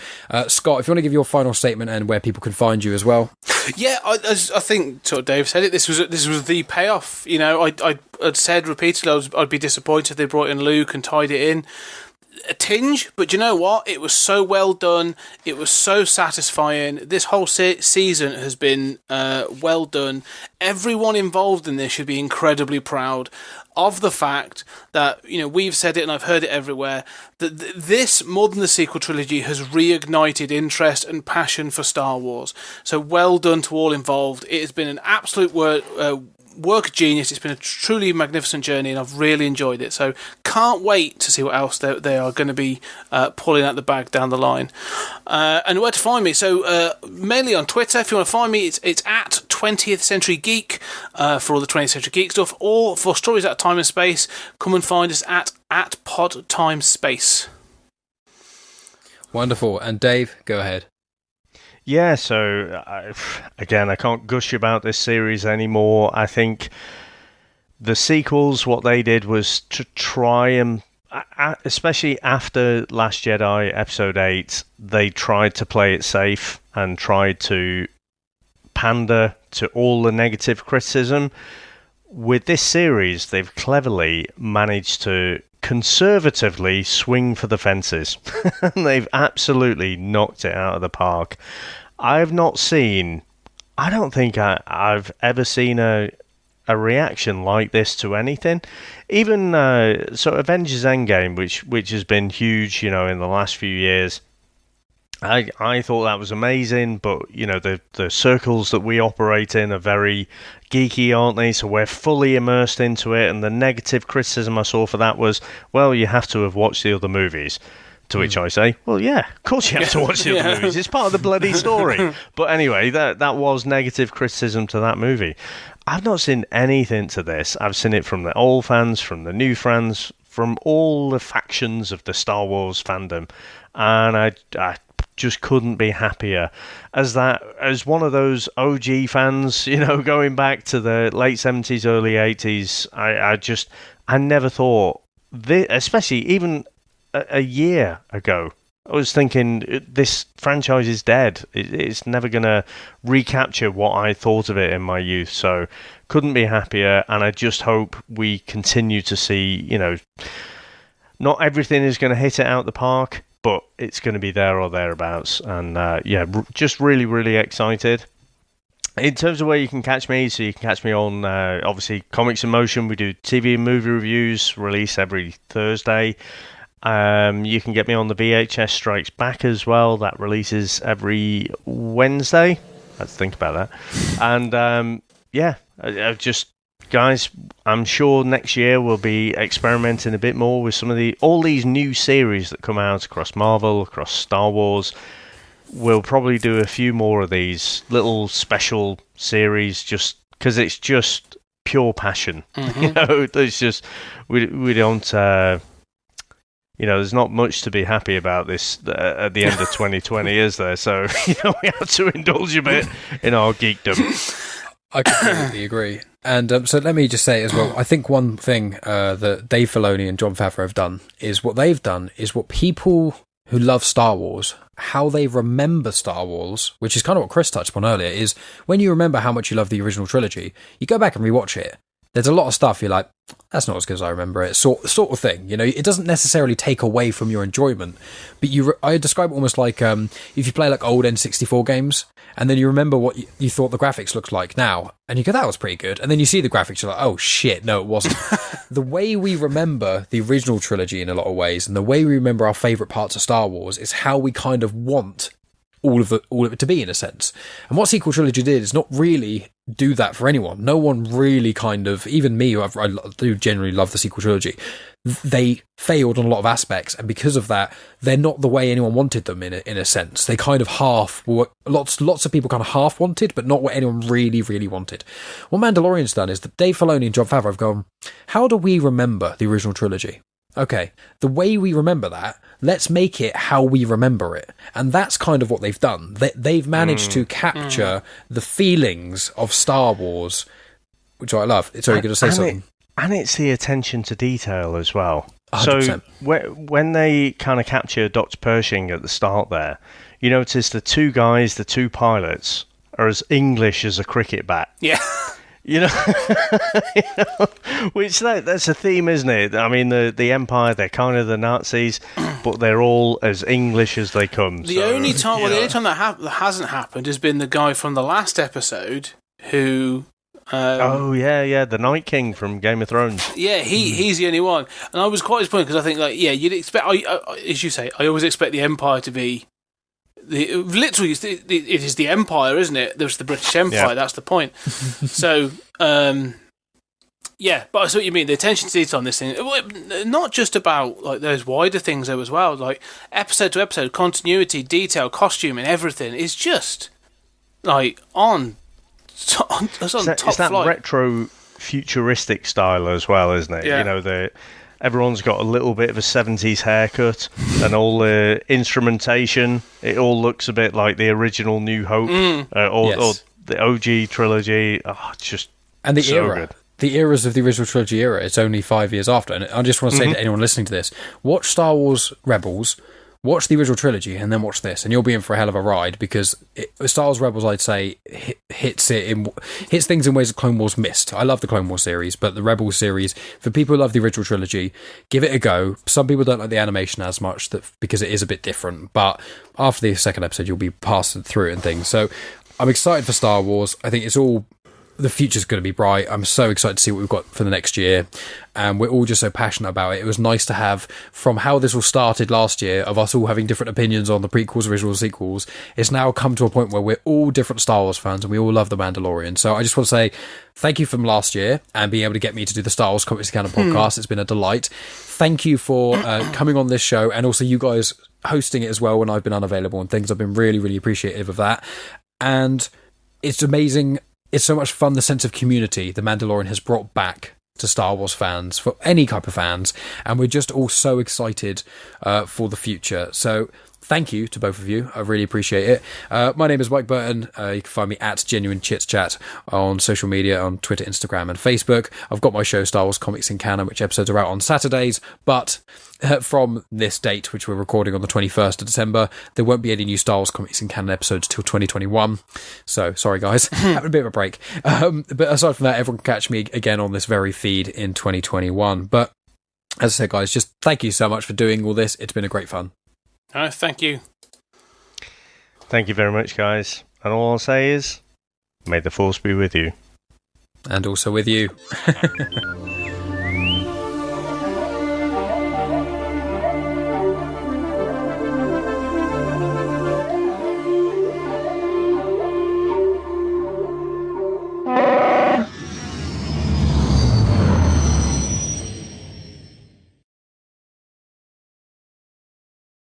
Scott, if you want to give your final statement and where people can find you as well. Yeah, I think sort of Dave said it. This was the payoff. I'd said repeatedly I'd be disappointed if they brought in Luke and tied it in. a tinge, but you know what? It was so well done. It was so satisfying. This whole season has been well done. Everyone involved in this should be incredibly proud of the fact that, we've said it and I've heard it everywhere, that this, more than the sequel trilogy, has reignited interest and passion for Star Wars. So well done to all involved. It has been an absolute work of genius. It's been a truly magnificent journey, and I've really enjoyed it. So can't wait to see what else they are going to be pulling out the bag down the line. And where to find me? So mainly on Twitter. If you want to find me, it's at 20th Century Geek for all the 20th Century Geek stuff, or for stories out of time and space, come and find us at Pod Time Space. Wonderful. And Dave, go ahead. Yeah, so again, I can't gush about this series anymore. I think the sequels, what they did was to try and, especially after Last Jedi Episode 8, they tried to play it safe and tried to pander to all the negative criticism. With this series, they've cleverly managed to conservatively swing for the fences. They've absolutely knocked it out of the park. I don't think I've ever seen a reaction like this to anything. Even Avengers Endgame, which has been huge, in the last few years. I thought that was amazing, but the circles that we operate in are very geeky, aren't they? So we're fully immersed into it, and the negative criticism I saw for that was, well, you have to have watched the other movies. To which I say, well, yeah, of course you have to watch the other movies. It's part of the bloody story. But anyway, that was negative criticism to that movie. I've not seen anything to this. I've seen it from the old fans, from the new fans, from all the factions of the Star Wars fandom, and I just couldn't be happier as one of those OG fans, going back to the late 70s, early 80s. I never thought this, especially even a year ago, I was thinking this franchise is dead. It's never going to recapture what I thought of it in my youth. So couldn't be happier, and I just hope we continue to see, not everything is going to hit it out the park, but it's going to be there or thereabouts. And just really, really excited. In terms of where you can catch me, so you can catch me on, obviously, Comics in Motion. We do TV and movie reviews, release every Thursday. You can get me on the VHS Strikes Back as well. That releases every Wednesday. Let's think about that. And, guys, I'm sure next year we'll be experimenting a bit more with all these new series that come out across Marvel, across Star Wars. We'll probably do a few more of these little special series just because it's just pure passion. Mm-hmm. It's just, we don't... there's not much to be happy about this at the end of 2020, is there? So, we have to indulge a bit in our geekdom. I completely agree. And so let me just say as well, I think one thing that Dave Filoni and Jon Favreau have done is what people who love Star Wars, how they remember Star Wars, which is kind of what Chris touched on earlier, is when you remember how much you love the original trilogy, you go back and rewatch it. There's a lot of stuff you're like, that's not as good as I remember it, sort of thing. It doesn't necessarily take away from your enjoyment, but I describe it almost like if you play like old N64 games, and then you remember what you thought the graphics looked like now, and you go, that was pretty good, and then you see the graphics, you're like, oh shit, no, it wasn't. The way we remember the original trilogy in a lot of ways, and the way we remember our favourite parts of Star Wars, is how we kind of want all of it to be, in a sense. And what sequel trilogy did is not really do that for anyone. No one really kind of, even me, I do generally love the sequel trilogy, they failed on a lot of aspects, and because of that, they're not the way anyone wanted them in a sense. They kind of lots of people kind of half wanted, but not what anyone really, really wanted. What Mandalorian's done is that Dave Filoni and Jon Favreau have gone, how do we remember the original trilogy? Okay, the way we remember that, let's make it how we remember it. And that's kind of what they've done. They've managed to capture the feelings of Star Wars, which I love. Sorry, you're going to say something. And it's the attention to detail as well. 100%. So when they kind of capture Dr. Pershing at the start there, you notice the two pilots, are as English as a cricket bat. Yeah. You know, which that's a theme, isn't it? I mean, the Empire, they're kind of the Nazis, but they're all as English as they come. The only time that hasn't happened has been the guy from the last episode who. The Night King from Game of Thrones. Yeah, he's the only one, and I was quite disappointed because I think, like, you'd expect, as you say, I always expect the Empire to be literally, it is the Empire, isn't it? There's the British Empire. Yeah. That's the point. So, yeah, but I see what you mean. The attention to detail on this thing, not just about like those wider things though as well. Like episode to episode, continuity, detail, costuming, everything is just like on top flight. It's that retro futuristic style as well, isn't it? Yeah. You know, everyone's got a little bit of a 70s haircut, and all the instrumentation, it all looks a bit like the original New Hope, or the OG trilogy. Just and the so era. Good. The eras of the original trilogy era, it's only 5 years after. And I just want to say to anyone listening to this, watch Star Wars Rebels, watch the original trilogy, and then watch this, and you'll be in for a hell of a ride, because Star Wars Rebels, I'd say, hits things in ways that Clone Wars missed. I love the Clone Wars series, but the Rebels series, for people who love the original trilogy, give it a go. Some people don't like the animation as much because it is a bit different, but after the second episode, you'll be passing through it and things. So I'm excited for Star Wars. I think the future's going to be bright. I'm so excited to see what we've got for the next year, and we're all just so passionate about it. It was nice to have, from how this all started last year, of us all having different opinions on the prequels, originals, sequels. It's now come to a point where we're all different Star Wars fans, and we all love The Mandalorian. So I just want to say thank you from last year, and being able to get me to do the Star Wars Comics in Canon podcast. It's been a delight. Thank you for coming on this show, and also you guys hosting it as well when I've been unavailable and things. I've been really, really appreciative of that. And it's amazing. It's so much fun, the sense of community The Mandalorian has brought back to Star Wars fans, for any type of fans, and we're just all so excited for the future. So thank you to both of you. I really appreciate it. My name is Mike Burton. You can find me at Genuine Chit-Chat on social media, on Twitter, Instagram, and Facebook. I've got my show, Star Wars Comics in Canon, which episodes are out on Saturdays, but from this date, which we're recording on the 21st of December, there won't be any new Star Wars Comics in Canon episodes till 2021. So, sorry guys, having a bit of a break. But aside from that, everyone can catch me again on this very feed in 2021. But as I said, guys, just thank you so much for doing all this. It's been a great fun. Thank you. Thank you very much, guys. And all I'll say is, may the Force be with you. And also with you.